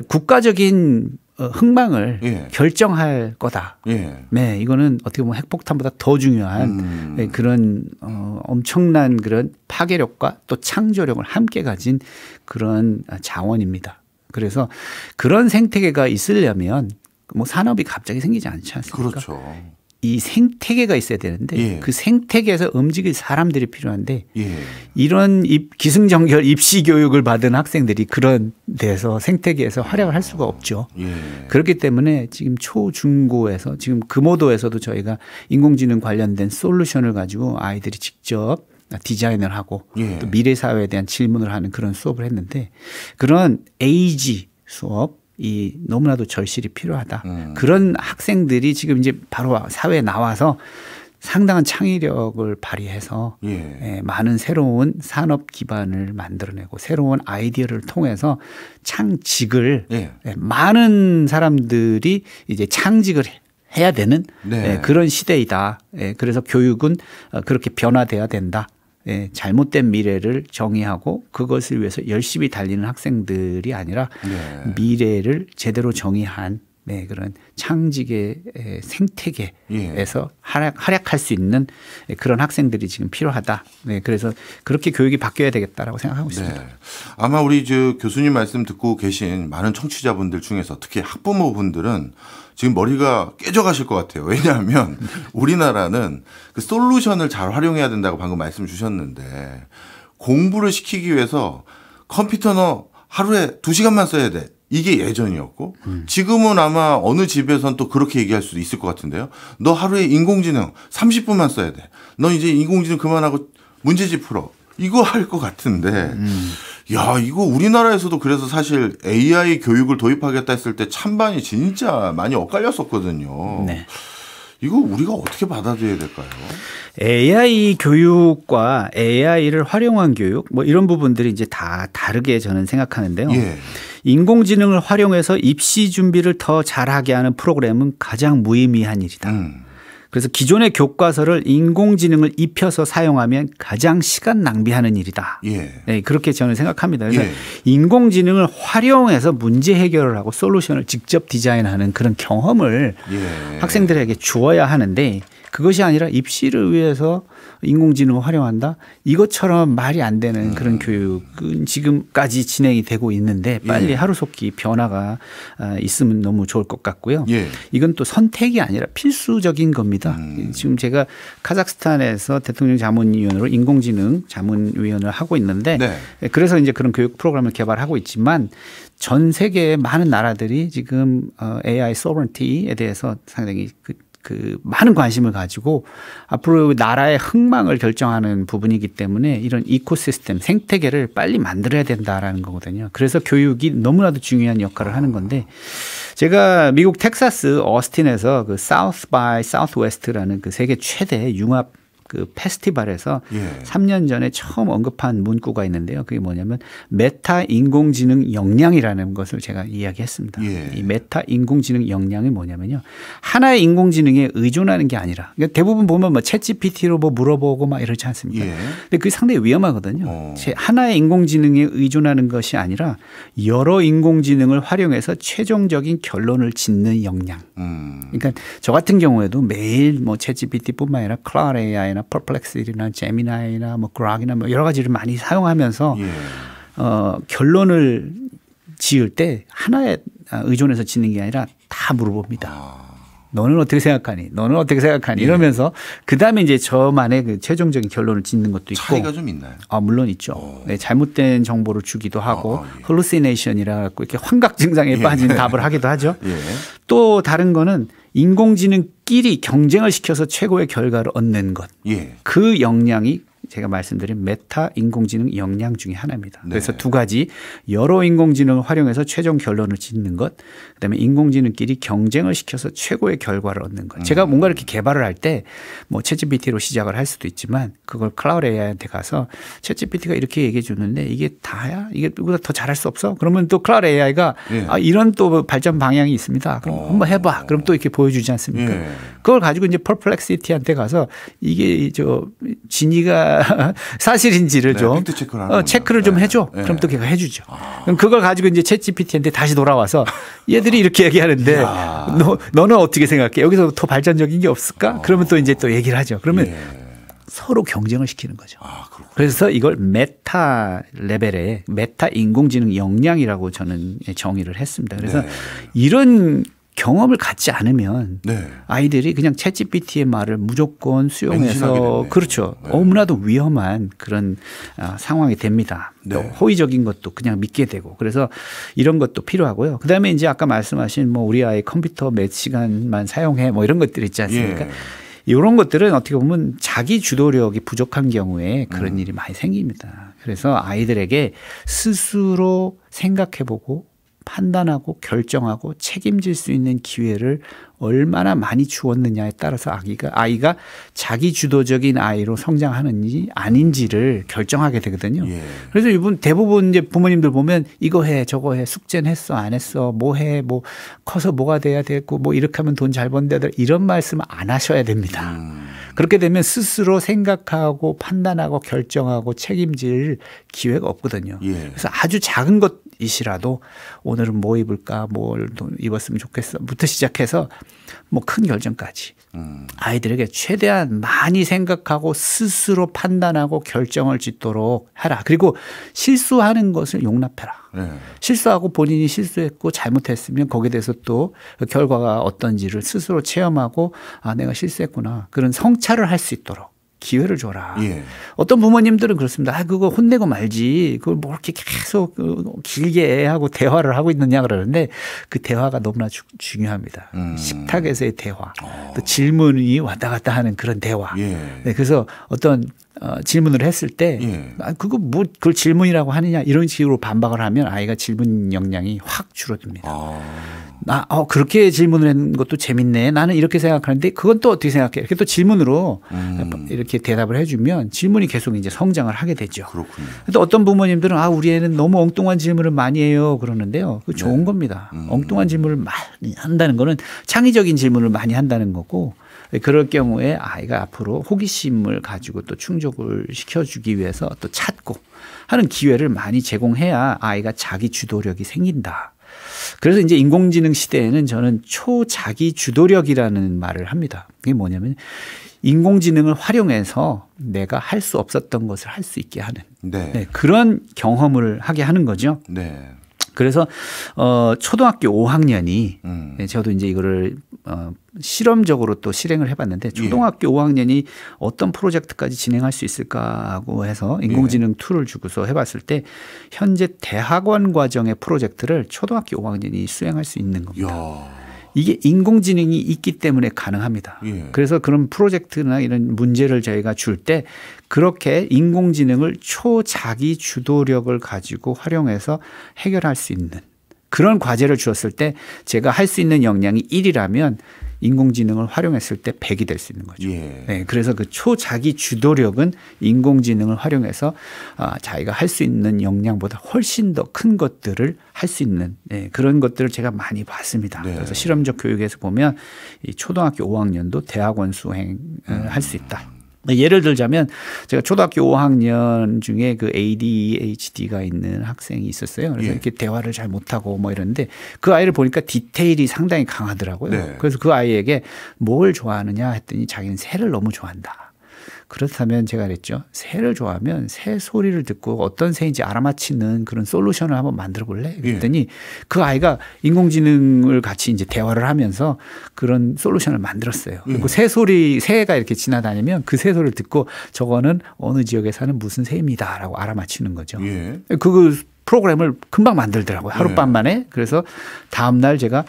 국가적인 흥망을 결정할 거다. 네, 이거는 어떻게 보면 핵폭탄보다 더 중요한 그런 엄청난 그런 파괴력과 또 창조력을 함께 가진 그런 자원입니다. 그래서 그런 생태계가 있으려면 뭐 산업이 갑자기 생기지 않지 않습니까? 그렇죠. 이 생태계가 있어야 되는데 그 생태계에서 움직일 사람들이 필요한데 이런 기승전결 입시 교육을 받은 학생들이 그런 데서 생태계에서 활약을 할 수가 없죠. 그렇기 때문에 지금 초중고에서 지금 금오도에서도 저희가 인공지능 관련된 솔루션을 가지고 아이들이 직접 디자인을 하고 또 미래 사회에 대한 질문을 하는 그런 수업을 했는데 그런 에이지 수업 이 너무나도 절실히 필요하다. 그런 학생들이 지금 이제 바로 사회에 나와서 상당한 창의력을 발휘해서 많은 새로운 산업 기반을 만들어내고 새로운 아이디어를 통해서 창직을 많은 사람들이 이제 창직을 해야 되는 그런 시대이다. 그래서 교육은 그렇게 변화돼야 된다. 잘못된 미래를 정의하고 그것을 위해서 열심히 달리는 학생들이 아니라 미래를 제대로 정의한 그런 창직의 생태계에서 활약할 수 있는 그런 학생들이 지금 필요하다. 그래서 그렇게 교육이 바뀌어야 되겠다라고 생각하고 있습니다. 아마 우리 교수님 말씀 듣고 계신 많은 청취자분들 중에서 특히 학부모분들은 지금 머리가 깨져가실 것 같아요. 왜냐하면 우리나라는 그 솔루션을 잘 활용해야 된다고 방금 말씀 주셨는데 공부를 시키기 위해서 컴퓨터는 하루에 2시간만 써야 돼. 이게 예전이었고 지금은 아마 어느 집에선 또 그렇게 얘기할 수도 있을 것 같은데요. 너 하루에 인공지능 30분만 써야 돼. 너 이제 인공지능 그만하고 문제집 풀어. 이거 할 것 같은데 야, 이거 우리나라에서도 그래서 사실 AI 교육을 도입하겠다 했을 때 찬반이 진짜 많이 엇갈렸었거든요. 이거 우리가 어떻게 받아들여야 될까요? AI 교육과 AI를 활용한 교육 뭐 이런 부분들이 이제 다 다르게 저는 생각하는데요. 인공지능을 활용해서 입시 준비를 더 잘하게 하는 프로그램은 가장 무의미한 일이다. 그래서 기존의 교과서를 인공지능을 입혀서 사용하면 가장 시간 낭비하는 일이다. 그렇게 저는 생각합니다. 그래서 인공지능을 활용해서 문제 해결을 하고 솔루션을 직접 디자인하는 그런 경험을 학생들에게 주어야 하는데 그것이 아니라 입시를 위해서 인공지능을 활용한다? 이것처럼 말이 안 되는 그런 교육은 지금까지 진행이 되고 있는데 빨리 하루속히 변화가 있으면 너무 좋을 것 같고요. 이건 또 선택이 아니라 필수적인 겁니다. 지금 제가 카자흐스탄에서 대통령 자문위원으로 인공지능 자문위원을 하고 있는데 그래서 이제 그런 교육 프로그램을 개발하고 있지만 전 세계의 많은 나라들이 지금 AI sovereignty에 대해서 상당히 그 많은 관심을 가지고 앞으로 나라의 흥망을 결정하는 부분이기 때문에 이런 이코시스템 생태계를 빨리 만들어야 된다라는 거거든요. 그래서 교육이 너무나도 중요한 역할을 하는 건데 제가 미국 텍사스 어스틴에서 그 South by Southwest라는 그 세계 최대 융합 그 페스티벌에서 3년 전에 처음 언급한 문구가 있는데요. 그게 뭐냐면 메타 인공지능 역량이라는 것을 제가 이야기했습니다. 이 메타 인공지능 역량이 뭐냐면요. 하나의 인공지능에 의존하는 게 아니라 그러니까 대부분 보면 뭐 챗GPT로 뭐 물어보고 막 이러지 않습니까? 근데 그게 상당히 위험하거든요. 하나의 인공지능에 의존하는 것이 아니라 여러 인공지능을 활용해서 최종적인 결론을 짓는 역량. 그러니까 저 같은 경우에도 매일 뭐 챗GPT뿐만 아니라 클라우드 AI나 퍼플렉시티나 제미나이나 뭐 그락이나 뭐 여러 가지를 많이 사용하면서 결론을 지을 때 하나에 의존해서 짓는 게 아니라 다 물어봅니다. 너는 어떻게 생각하니? 너는 어떻게 생각하니? 이러면서 그다음에 이제 저만의 그 최종적인 결론을 짓는 것도 있고. 차이가 좀 있나요? 물론 있죠. 잘못된 정보를 주기도 하고 홀루시네이션이라 갖고 이렇게 환각 증상에 빠진 답을 하기도 하죠. 또 다른 거는 인공지능끼리 경쟁을 시켜서 최고의 결과를 얻는 것. 그 역량이 제가 말씀드린 메타 인공지능 역량 중에 하나입니다. 그래서 두 가지 여러 인공지능을 활용해서 최종 결론을 짓는 것, 그다음에 인공지능끼리 경쟁을 시켜서 최고의 결과를 얻는 것. 제가 뭔가 이렇게 개발을 할 때 뭐 챗GPT로 시작을 할 수도 있지만 그걸 클라우드 AI한테 가서 챗GPT가 이렇게 얘기해 주는데 이게 다야? 이게 누구보다 더 잘할 수 없어? 그러면 또 클라우드 AI가 이런 또 발전 방향이 있습니다. 그럼 한번 해봐. 그럼 또 이렇게 보여주지 않습니까? 그걸 가지고 이제 퍼플렉시티한테 가서 이게 저 진위가 사실인지를 좀 체크를 좀 해줘. 그럼 또 걔가 해주죠. 그럼 그걸 가지고 이제 챗GPT한테 다시 돌아와서 얘들이 이렇게 얘기하는데 너는 어떻게 생각해? 여기서 더 발전적인 게 없을까? 그러면 또 이제 또 얘기를 하죠. 그러면 서로 경쟁을 시키는 거죠. 그래서 이걸 메타 레벨의 메타 인공지능 역량이라고 저는 정의를 했습니다. 그래서 이런 경험을 갖지 않으면 아이들이 그냥 챗GPT의 말을 무조건 수용해서 그렇죠. 너무나도 위험한 그런 상황이 됩니다. 또 호의적인 것도 그냥 믿게 되고 그래서 이런 것도 필요하고요. 그다음에 이제 아까 말씀하신 뭐 우리 아이 컴퓨터 몇 시간만 사용해 뭐 이런 것들 있지 않습니까? 이런 것들은 어떻게 보면 자기 주도력이 부족한 경우에 그런 일이 많이 생깁니다. 그래서 아이들에게 스스로 생각해보고 판단하고 결정하고 책임질 수 있는 기회를 얼마나 많이 주었느냐에 따라서 아이가 자기 주도적인 아이로 성장하는지 아닌지를 결정하게 되거든요. 그래서 이분 대부분 이제 부모님들 보면 이거 해 저거 해 숙제는 했어 안 했어 뭐 해 뭐 커서 뭐가 돼야 되고 뭐 이렇게 하면 돈 잘 번다 이런 말씀 안 하셔야 됩니다. 그렇게 되면 스스로 생각하고 판단하고 결정하고 책임질 기회가 없거든요. 그래서 아주 작은 것이시라도 오늘은 뭐 입을까 뭘 입었으면 좋겠어부터 시작해서 뭐 큰 결정까지 아이들에게 최대한 많이 생각하고 스스로 판단하고 결정을 짓도록 하라. 그리고 실수하는 것을 용납해라. 실수하고 본인이 실수했고 잘못했으면 거기에 대해서 또 결과가 어떤지를 스스로 체험하고 아 내가 실수했구나. 그런 성찰을 할 수 있도록 기회를 줘라. 어떤 부모님들은 그렇습니다. 아, 그거 혼내고 말지. 그걸 뭐 이렇게 계속 길게 하고 대화를 하고 있느냐 그러는데 그 대화가 너무나 중요합니다. 식탁에서의 대화. 또 질문이 왔다 갔다 하는 그런 대화. 네, 그래서 어떤 질문을 했을 때 아, 그거 뭐 그걸 질문이라고 하느냐 이런 식으로 반박을 하면 아이가 질문 역량이 확 줄어듭니다. 그렇게 질문을 한 것도 재밌네. 나는 이렇게 생각하는데 그건 또 어떻게 생각해? 이렇게 또 질문으로 이렇게 대답을 해주면 질문이 계속 이제 성장을 하게 되죠. 그렇군요. 또 어떤 부모님들은 우리 애는 너무 엉뚱한 질문을 많이 해요. 그러는데요. 그거 좋은 겁니다. 엉뚱한 질문을 많이 한다는 거는 창의적인 질문을 많이 한다는 거고 그럴 경우에 아이가 앞으로 호기심을 가지고 또 충족을 시켜주기 위해서 또 찾고 하는 기회를 많이 제공해야 아이가 자기 주도력이 생긴다. 그래서 이제 인공지능 시대에는 저는 초자기 주도력이라는 말을 합니다. 그게 뭐냐면 인공지능을 활용해서 내가 할 수 없었던 것을 할 수 있게 하는 그런 경험을 하게 하는 거죠. 그래서 초등학교 5학년이 저도 이제 이거를 실험적으로 또 실행을 해봤는데 초등학교 5학년이 어떤 프로젝트까지 진행할 수 있을까 하고 해서 인공지능 툴을 주고서 해봤을 때 현재 대학원 과정의 프로젝트를 초등학교 5학년이 수행할 수 있는 겁니다. 이게 인공지능이 있기 때문에 가능합니다. 그래서 그런 프로젝트나 이런 문제를 저희가 줄 때 그렇게 인공지능을 초자기 주도력을 가지고 활용해서 해결할 수 있는 그런 과제를 주었을 때 제가 할 수 있는 역량이 1이라면 인공지능을 활용했을 때 100이 될 수 있는 거죠. 네, 그래서 그 초자기 주도력은 인공지능을 활용해서 자기가 할 수 있는 역량보다 훨씬 더 큰 것들을 할 수 있는 그런 것들을 제가 많이 봤습니다. 그래서 실험적 교육에서 보면 이 초등학교 5학년도 대학원 수행을 할 수 있다. 예를 들자면 제가 초등학교 5학년 중에 그 ADHD가 있는 학생이 있었어요. 그래서 이렇게 대화를 잘 못하고 뭐 이러는데 그 아이를 보니까 디테일이 상당히 강하더라고요. 그래서 그 아이에게 뭘 좋아하느냐 했더니 자기는 새를 너무 좋아한다. 그렇다면 제가 그랬죠. 새를 좋아하면 새 소리를 듣고 어떤 새인지 알아맞히는 그런 솔루션을 한번 만들어 볼래? 그랬더니 그 아이가 인공지능을 같이 이제 대화를 하면서 그런 솔루션을 만들었어요. 그리고 새가 이렇게 지나다니면 그 새 소리를 듣고 저거는 어느 지역에 사는 무슨 새입니다라고 알아맞히는 거죠. 그 프로그램을 금방 만들더라고요. 하룻밤 만에. 그래서 다음 날 제가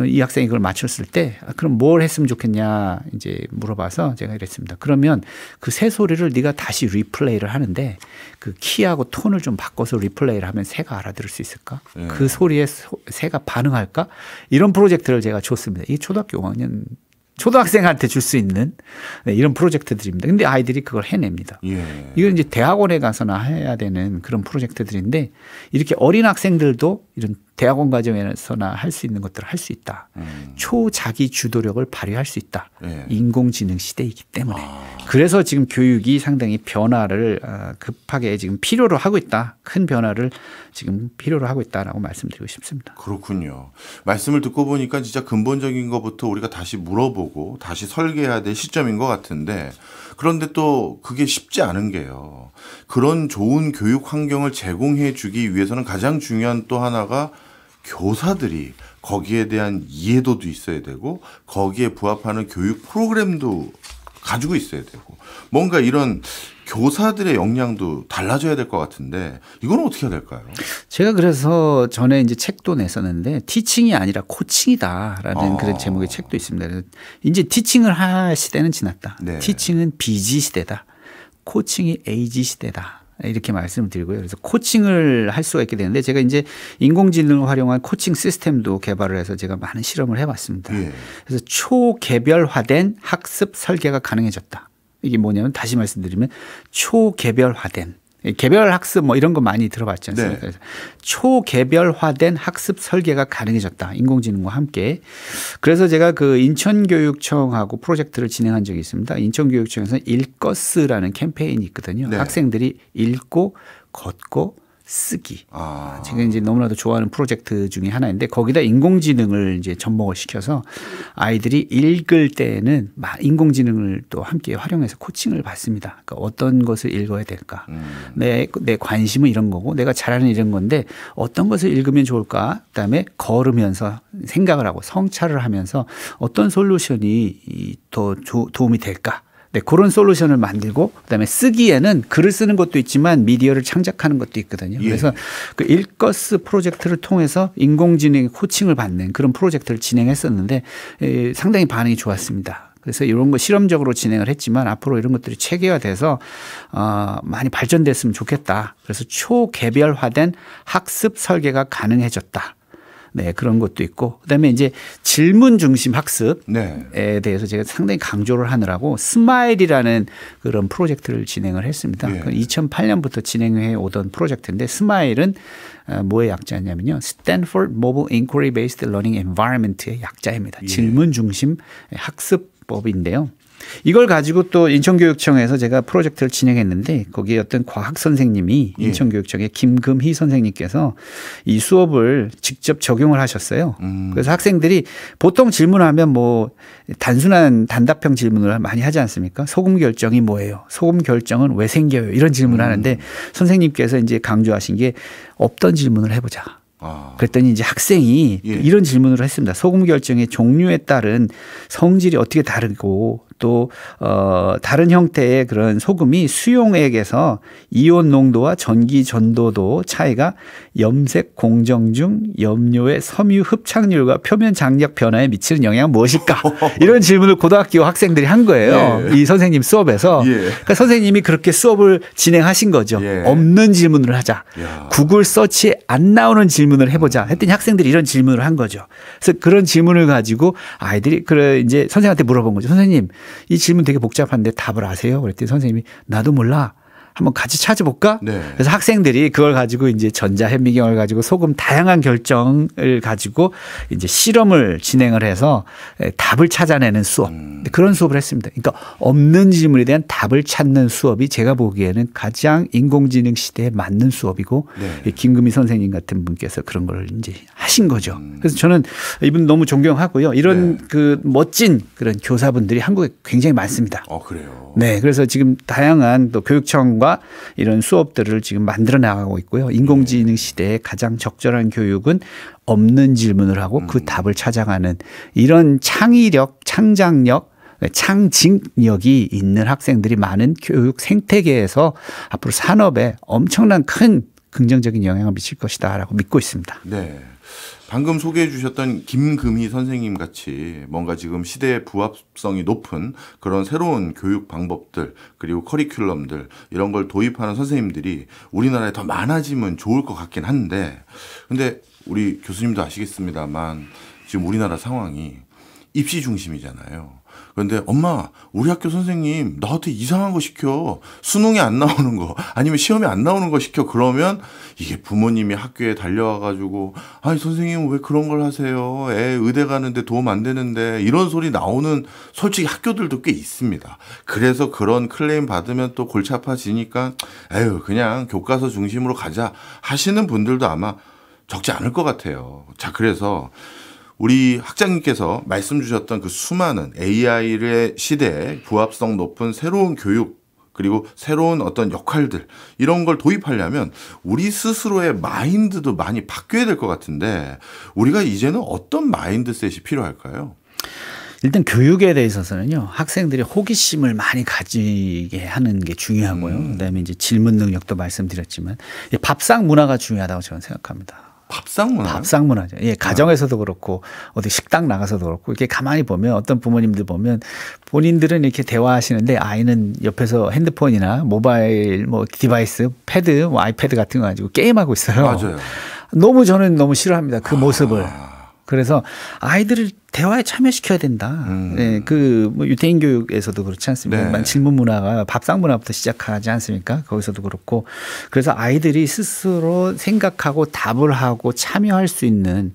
이 학생이 그걸 맞췄을 때 그럼 뭘 했으면 좋겠냐 이제 물어봐서 제가 이랬습니다. 그러면 그 새소리를 네가 다시 리플레이를 하는데 그 키하고 톤을 좀 바꿔서 리플레이를 하면 새가 알아들을 수 있을까? 그 소리에 새가 반응할까? 이런 프로젝트를 제가 줬습니다. 이게 초등학교 5학년 초등학생한테 줄 수 있는 이런 프로젝트들입니다. 근데 아이들이 그걸 해냅니다. 예. 이건 이제 대학원에 가서나 해야 되는 그런 프로젝트들인데 이렇게 어린 학생들도 이런 대학원 과정에서나 할 수 있는 것들을 할 수 있다. 초자기 주도력을 발휘할 수 있다. 예. 인공지능 시대이기 때문에. 그래서 지금 교육이 상당히 변화를 급하게 지금 필요로 하고 있다. 큰 변화를 지금 필요로 하고 있다라고 말씀드리고 싶습니다. 그렇군요. 말씀을 듣고 보니까 진짜 근본적인 것부터 우리가 다시 물어보고 다시 설계해야 될 시점인 것 같은데 그런데 또 그게 쉽지 않은 게요. 그런 좋은 교육 환경을 제공해 주기 위해서는 가장 중요한 또 하나가 교사들이 거기에 대한 이해도도 있어야 되고 거기에 부합하는 교육 프로그램도 가지고 있어야 되고 뭔가 이런 교사들의 역량도 달라져야 될 것 같은데 이건 어떻게 해야 될까요? 제가 그래서 전에 이제 책도 냈었는데 티칭이 아니라 코칭이다라는 그런 제목의 책도 있습니다. 그래서 이제 티칭을 할 시대는 지났다. 네. 티칭은 BG 시대다. 코칭이 AG 시대다. 이렇게 말씀을 드리고요. 그래서 코칭을 할 수가 있게 되는데 제가 이제 인공지능을 활용한 코칭 시스템도 개발을 해서 제가 많은 실험을 해봤습니다. 예. 그래서 초개별화된 학습 설계가 가능해졌다. 이게 뭐냐면 다시 말씀드리면 초개별화된 개별 학습 뭐 이런 거 많이 들어봤지 않습니까? 네. 그래서 초개별화된 학습 설계가 가능해졌다. 인공지능과 함께. 그래서 제가 그 인천교육청하고 프로젝트를 진행한 적이 있습니다. 인천교육청에서 일거스라는 캠페인이 있거든요. 네. 학생들이 읽고 걷고 쓰기. 제가 이제 너무나도 좋아하는 프로젝트 중에 하나인데 거기다 인공지능을 이제 접목을 시켜서 아이들이 읽을 때에는 인공지능을 또 함께 활용해서 코칭을 받습니다. 그러니까 어떤 것을 읽어야 될까? 내 관심은 이런 거고 내가 잘하는 이런 건데 어떤 것을 읽으면 좋을까? 그다음에 걸으면서 생각을 하고 성찰을 하면서 어떤 솔루션이 더 도움이 될까? 네, 그런 솔루션을 만들고 그다음에 쓰기에는 글을 쓰는 것도 있지만 미디어를 창작하는 것도 있거든요. 예. 그래서 그 일거스 프로젝트를 통해서 인공지능 코칭을 받는 그런 프로젝트를 진행했었는데 상당히 반응이 좋았습니다. 그래서 이런 거 실험적으로 진행을 했지만 앞으로 이런 것들이 체계화돼서 많이 발전됐으면 좋겠다. 그래서 초개별화된 학습 설계가 가능해졌다. 네, 그런 것도 있고. 그다음에 이제 질문 중심 학습에 네. 대해서 제가 상당히 강조를 하느라고 스마일이라는 그런 프로젝트를 진행을 했습니다. 네. 2008년부터 진행해 오던 프로젝트인데 스마일은 뭐의 약자냐면요. Stanford Mobile Inquiry Based Learning Environment의 약자입니다. 예. 질문 중심 학습법인데요. 이걸 가지고 또 인천교육청에서 제가 프로젝트를 진행했는데 거기에 어떤 과학 선생님이 인천교육청의 김금희 선생님께서 이 수업을 직접 적용을 하셨어요. 그래서 학생들이 보통 질문하면 뭐 단순한 단답형 질문을 많이 하지 않습니까? 소금 결정이 뭐예요? 소금 결정은 왜 생겨요? 이런 질문을 하는데 선생님께서 이제 강조하신 게 없던 질문을 해보자. 그랬더니 이제 학생이 이런 질문을 했습니다. 소금 결정의 종류에 따른 성질이 어떻게 다르고 또 다른 형태의 그런 소금이 수용액에서 이온 농도와 전기 전도도 차이가 염색 공정 중 염료의 섬유 흡착률과 표면 장력 변화에 미치는 영향은 무엇일까? 이런 질문을 고등학교 학생들이 한 거예요. 이 선생님 수업에서. 그러니까 선생님이 그렇게 수업을 진행하신 거죠. 없는 질문을 하자. 구글 서치에 안 나오는 질문을 해보자. 했더니 학생들이 이런 질문을 한 거죠. 그래서 그런 질문을 가지고 아이들이 이제 선생님한테 물어본 거죠. 선생님, 이 질문 되게 복잡한데 답을 아세요? 그랬더니 선생님이 나도 몰라. 한번 같이 찾아볼까? 네. 그래서 학생들이 그걸 가지고 이제 전자현미경을 가지고 소금 다양한 결정을 가지고 이제 실험을 진행을 해서 답을 찾아내는 수업. 그런 수업을 했습니다. 그러니까 없는 질문에 대한 답을 찾는 수업이 제가 보기에는 가장 인공지능 시대에 맞는 수업이고 김금희 선생님 같은 분께서 그런 걸 이제 하신 거죠. 그래서 저는 이분 너무 존경하고요. 이런 그 멋진 그런 교사분들이 한국에 굉장히 많습니다. 그래요. 네. 그래서 지금 다양한 또 교육청과 이런 수업들을 지금 만들어 나가고 있고요. 인공지능 시대에 가장 적절한 교육은 없는 질문을 하고 그 답을 찾아가는 이런 창의력, 창작력, 창직력이 있는 학생들이 많은 교육 생태계에서 앞으로 산업에 엄청난 큰 긍정적인 영향을 미칠 것이다라고 믿고 있습니다. 네. 방금 소개해 주셨던 김금희 선생님 같이 뭔가 지금 시대의 부합성이 높은 그런 새로운 교육 방법들 그리고 커리큘럼들 이런 걸 도입하는 선생님들이 우리나라에 더 많아지면 좋을 것 같긴 한데 근데 우리 교수님도 아시겠습니다만 지금 우리나라 상황이 입시 중심이잖아요. 그런데 엄마 우리 학교 선생님 나한테 이상한 거 시켜. 수능에 안 나오는 거 아니면 시험에 안 나오는 거 시켜. 그러면 이게 부모님이 학교에 달려와가지고 아니 선생님 왜 그런 걸 하세요. 애 의대 가는데 도움 안 되는데 이런 소리 나오는 솔직히 학교들도 꽤 있습니다. 그래서 그런 클레임 받으면 또 골치 아파지니까 에휴 그냥 교과서 중심으로 가자 하시는 분들도 아마 적지 않을 것 같아요. 자 그래서 우리 학장님께서 말씀 주셨던 그 수많은 AI의 시대에 부합성 높은 새로운 교육 그리고 새로운 어떤 역할들 이런 걸 도입하려면 우리 스스로의 마인드도 많이 바뀌어야 될 것 같은데 우리가 이제는 어떤 마인드셋이 필요할까요? 일단 교육에 대해서는요 학생들이 호기심을 많이 가지게 하는 게 중요하고요. 그다음에 이제 질문 능력도 말씀드렸지만 밥상 문화가 중요하다고 저는 생각합니다. 밥상 문화? 밥상 문화죠. 예, 가정에서도 그렇고 어디 식당 나가서도 그렇고 이렇게 가만히 보면 어떤 부모님들 보면 본인들은 이렇게 대화하시는데 아이는 옆에서 핸드폰이나 모바일 뭐 디바이스, 패드, 뭐 아이패드 같은 거 가지고 게임하고 있어요. 맞아요. 저는 너무 싫어합니다. 그 모습을. 그래서 아이들을 대화에 참여시켜야 된다. 네, 뭐 유태인 교육에서도 그렇지 않습니까? 네. 질문 문화가 밥상 문화부터 시작하지 않습니까? 거기서도 그렇고. 그래서 아이들이 스스로 생각하고 답을 하고 참여할 수 있는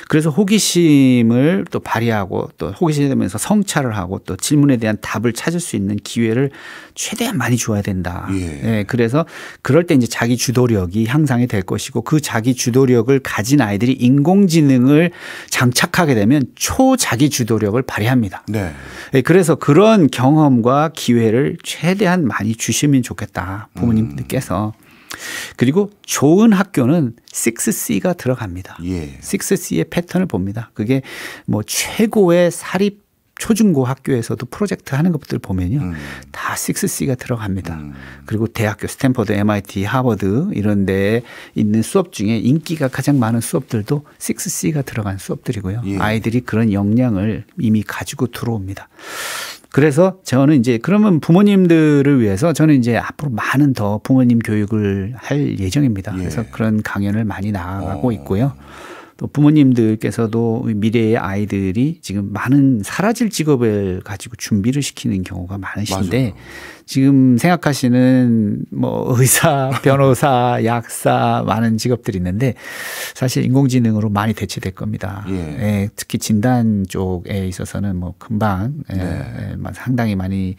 그래서 호기심을 또 발휘하고 또 호기심이 되면서 성찰을 하고 또 질문에 대한 답을 찾을 수 있는 기회를 최대한 많이 줘야 된다. 예. 네, 그래서 그럴 때 이제 자기 주도력이 향상이 될 것이고 그 자기 주도력을 가진 아이들이 인공지능을 장착하게 되면 자기 주도력을 발휘합니다. 네. 그래서 그런 경험과 기회를 최대한 많이 주시면 좋겠다. 부모님들께서. 그리고 좋은 학교는 6C가 들어갑니다. 예. 6C의 패턴을 봅니다. 그게 뭐 최고의 사립 초중고 학교에서도 프로젝트 하는 것들 보면요. 다 6C가 들어갑니다. 그리고 대학교 스탠퍼드, MIT, 하버드 이런 데에 있는 수업 중에 인기가 가장 많은 수업들도 6C가 들어간 수업들이고요. 예. 아이들이 그런 역량을 이미 가지고 들어옵니다. 그래서 저는 이제 그러면 부모님들을 위해서 저는 이제 앞으로 많은 더 부모님 교육을 할 예정입니다. 예. 그래서 그런 강연을 많이 나가고 있고요. 또 부모님들께서도 미래의 아이들이 지금 많은 사라질 직업을 가지고 준비를 시키는 경우가 많으신데 맞아요. 지금 생각하시는 뭐 의사, 변호사, 약사 많은 직업들이 있는데 사실 인공지능으로 많이 대체될 겁니다. 예. 예, 특히 진단 쪽에 있어서는 뭐 금방 상당히 많이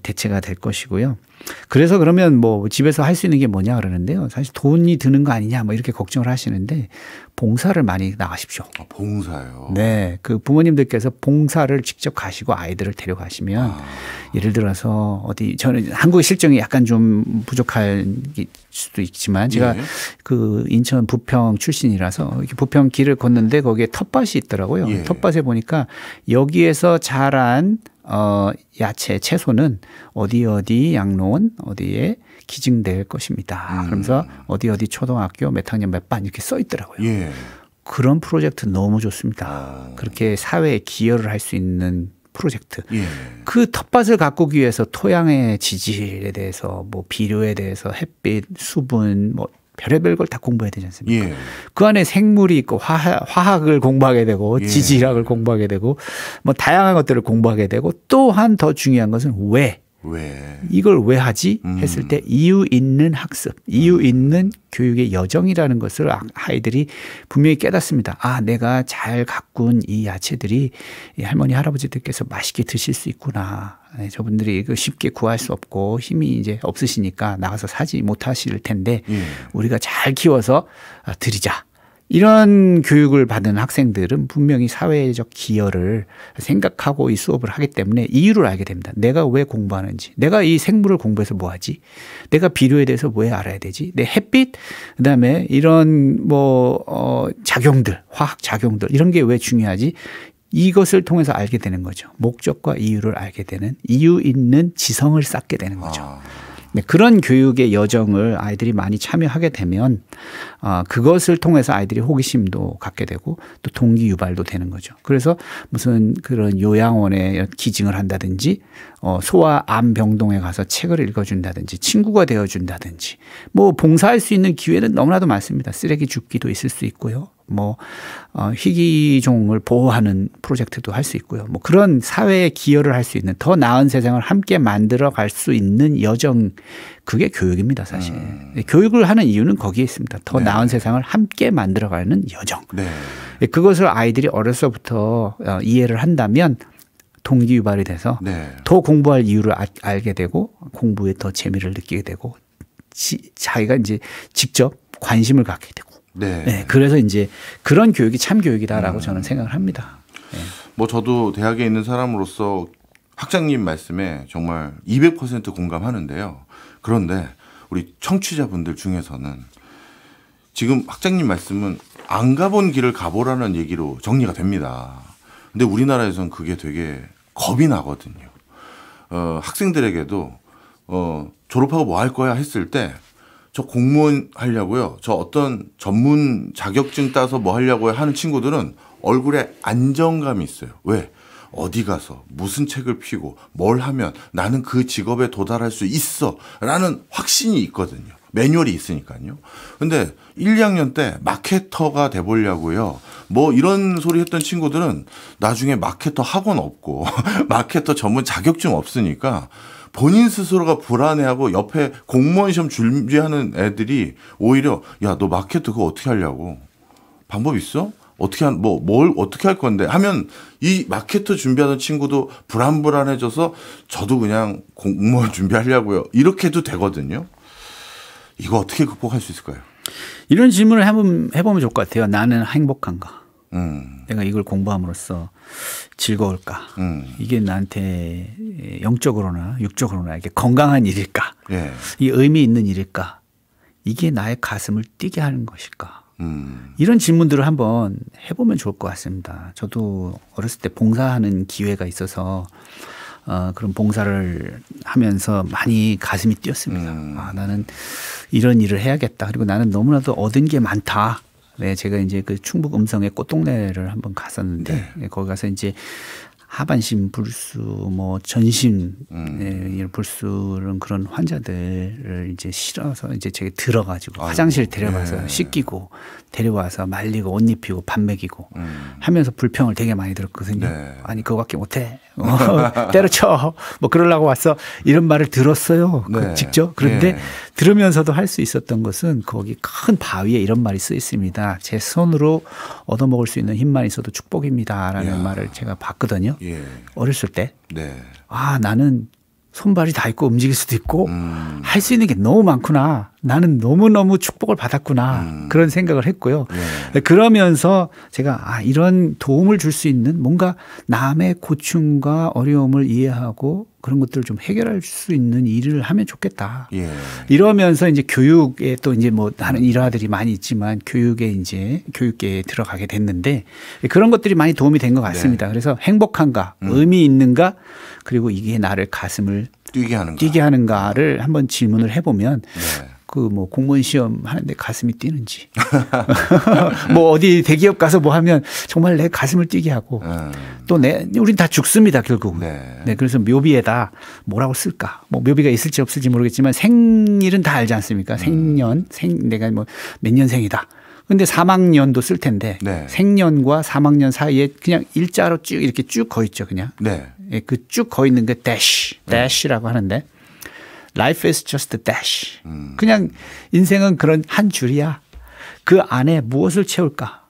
대체가 될 것이고요. 그래서 그러면 뭐 집에서 할 수 있는 게 뭐냐 그러는데요. 사실 돈이 드는 거 아니냐 뭐 이렇게 걱정을 하시는데 봉사를 많이 나가십시오. 봉사요. 네. 그 부모님들께서 봉사를 직접 가시고 아이들을 데려가시면 예를 들어서 어디 저는 한국의 실정이 약간 좀 부족할 수도 있지만 제가 예. 그 인천 부평 출신이라서 부평 길을 걷는데 거기에 텃밭이 있더라고요. 예. 텃밭에 보니까 여기에서 자란 야채, 채소는 어디 양로원 어디에 기증될 것입니다. 그러면서 어디 초등학교 몇 학년 몇 반 이렇게 써 있더라고요. 예. 그런 프로젝트 너무 좋습니다. 그렇게 사회에 기여를 할 수 있는 프로젝트. 예. 그 텃밭을 가꾸기 위해서 토양의 지질에 대해서 뭐 비료에 대해서 햇빛, 수분 뭐 별의별 걸 다 공부해야 되지 않습니까? 예. 그 안에 생물이 있고 화학을 공부하게 되고 예. 지질학을 공부하게 되고 뭐 다양한 것들을 공부하게 되고 또한 더 중요한 것은 왜 이걸 왜 하지 했을 때 이유 있는 학습, 이유 있는 교육의 여정이라는 것을 아이들이 분명히 깨닫습니다. 아, 내가 잘 가꾼 이 야채들이 할머니 할아버지들께서 맛있게 드실 수 있구나. 저분들이 이거 쉽게 구할 수 없고 힘이 이제 없으시니까 나가서 사지 못하실 텐데 우리가 잘 키워서 드리자. 이런 교육을 받은 학생들은 분명히 사회적 기여를 생각하고 이 수업을 하기 때문에 이유를 알게 됩니다. 내가 왜 공부하는지, 내가 이 생물을 공부해서 뭐 하지, 내가 비료에 대해서 왜 알아야 되지, 내 햇빛, 그다음에 이런 작용들, 화학 작용들 이런 게 왜 중요하지? 이것을 통해서 알게 되는 거죠. 목적과 이유를 알게 되는 이유 있는 지성을 쌓게 되는 거죠. 네, 그런 교육의 여정을 아이들이 많이 참여하게 되면 그것을 통해서 아이들이 호기심도 갖게 되고 또 동기 유발도 되는 거죠. 그래서 무슨 그런 요양원에 기증을 한다든지 소아암 병동에 가서 책을 읽어준다든지 친구가 되어준다든지 뭐 봉사할 수 있는 기회는 너무나도 많습니다. 쓰레기 줍기도 있을 수 있고요. 뭐 희귀종을 보호하는 프로젝트도 할 수 있고요. 뭐 그런 사회에 기여를 할 수 있는 더 나은 세상을 함께 만들어 갈 수 있는 여정, 그게 교육입니다, 사실. 교육을 하는 이유는 거기에 있습니다. 더 나은 세상을 함께 만들어가는 여정. 네. 그것을 아이들이 어려서부터 이해를 한다면 동기 유발이 돼서 더 공부할 이유를 알게 되고 공부에 더 재미를 느끼게 되고 자기가 이제 직접 관심을 갖게 되고. 네. 그래서 이제 그런 교육이 참 교육이다라고 저는 생각을 합니다. 네. 뭐 저도 대학에 있는 사람으로서 학장님 말씀에 정말 200% 공감하는데요. 그런데 우리 청취자분들 중에서는 지금 학장님 말씀은 안 가본 길을 가보라는 얘기로 정리가 됩니다. 근데 우리나라에서는 그게 되게 겁이 나거든요. 학생들에게도 졸업하고 뭐 할 거야 했을 때 저 공무원 하려고요. 저 어떤 전문 자격증 따서 뭐 하려고요 하는 친구들은 얼굴에 안정감이 있어요. 왜? 어디 가서 무슨 책을 피고 뭘 하면 나는 그 직업에 도달할 수 있어 라는 확신이 있거든요. 매뉴얼이 있으니까요. 근데 1, 2학년 때 마케터가 돼보려고요. 뭐 이런 소리 했던 친구들은 나중에 마케터 학원 없고 마케터 전문 자격증 없으니까 본인 스스로가 불안해하고 옆에 공무원 시험 준비하는 애들이 오히려 야, 너 마케터 그거 어떻게 하려고? 방법 있어? 뭘 어떻게 할 건데 하면 이 마케터 준비하는 친구도 불안해져서 저도 그냥 공무원 준비하려고요. 이렇게 해도 되거든요. 이거 어떻게 극복할 수 있을까요? 이런 질문을 해보면 좋을 것 같아요. 나는 행복한가? 내가 이걸 공부함으로써 즐거울까? 이게 나한테 영적으로나 육적으로나 이게 건강한 일일까? 예. 이 의미 있는 일일까? 이게 나의 가슴을 뛰게 하는 것일까? 이런 질문들을 한번 해보면 좋을 것 같습니다. 저도 어렸을 때 봉사하는 기회가 있어서 그런 봉사를 하면서 많이 가슴이 뛰었습니다. 아, 나는 이런 일을 해야겠다. 그리고 나는 너무나도 얻은 게 많다. 네, 제가 이제 그 충북 음성의 꽃동네를 한번 갔었는데 거기 가서 이제 하반신 불수, 뭐 전신 이런 불수는 그런 환자들을 이제 실어서 이제 제가 들어가지고 화장실 데려가서 씻기고 데려와서 말리고 옷 입히고 밥 먹이고 하면서 불평을 되게 많이 들었거든요. 아니 그거밖에 못해. 때려쳐. 뭐 그러려고 왔어. 이런 말을 들었어요. 직접. 그런데 들으면서도 할 수 있었던 것은 거기 큰 바위에 이런 말이 쓰여 있습니다. 제 손으로 얻어먹을 수 있는 힘만 있어도 축복입니다라는 말을 제가 봤거든요. 어렸을 때. 아, 나는 손발이 다 있고 움직일 수도 있고 할 수 있는 게 너무 많구나. 나는 너무너무 축복을 받았구나. 그런 생각을 했고요. 그러면서 제가 이런 도움을 줄 수 있는 뭔가 남의 고충과 어려움을 이해하고 그런 것들을 좀 해결할 수 있는 일을 하면 좋겠다. 이러면서 이제 교육에 또 이제 뭐 다른 일화들이 많이 있지만 교육계에 들어가게 됐는데 그런 것들이 많이 도움이 된 것 같습니다. 그래서 행복한가, 의미 있는가, 그리고 이게 나를 가슴을 뛰게 하는가를 한번 질문을 해보면 그 뭐 공무원 시험 하는데 가슴이 뛰는지 뭐 어디 대기업 가서 뭐 하면 정말 내 가슴을 뛰게 하고 또 우린 다 죽습니다 결국. 그래서 묘비에다 뭐라고 쓸까? 뭐 묘비가 있을지 없을지 모르겠지만 생일은 다 알지 않습니까? 내가 뭐 몇 년생이다. 근데 사망년도 쓸 텐데 생년과 사망년 사이에 그냥 일자로 쭉 이렇게 쭉 거 있죠 그냥. 그 쭉 거 있는 게 dash라고 하는데 Life is just a dash. 그냥 인생은 그런 한 줄이야. 그 안에 무엇을 채울까?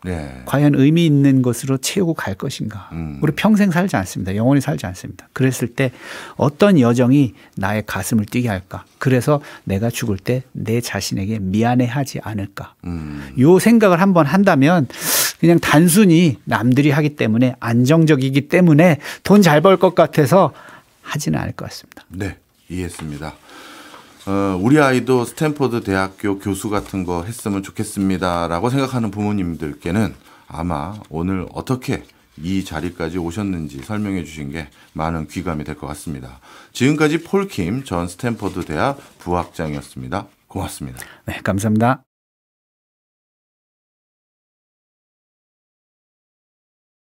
과연 의미 있는 것으로 채우고 갈 것인가? 우리 평생 살지 않습니다. 영원히 살지 않습니다. 그랬을 때 어떤 여정이 나의 가슴을 뛰게 할까? 그래서 내가 죽을 때 내 자신에게 미안해하지 않을까? 요 생각을 한번 한다면 그냥 단순히 남들이 하기 때문에 안정적이기 때문에 돈 잘 벌 것 같아서 하지는 않을 것 같습니다. 네, 이해했습니다. 우리 아이도 스탠퍼드 대학교 교수 같은 거 했으면 좋겠습니다라고 생각하는 부모님들께는 아마 오늘 어떻게 이 자리까지 오셨는지 설명해 주신 게 많은 귀감이 될 것 같습니다. 지금까지 폴킴 전 스탠퍼드 대학 부학장이었습니다. 고맙습니다. 네, 감사합니다.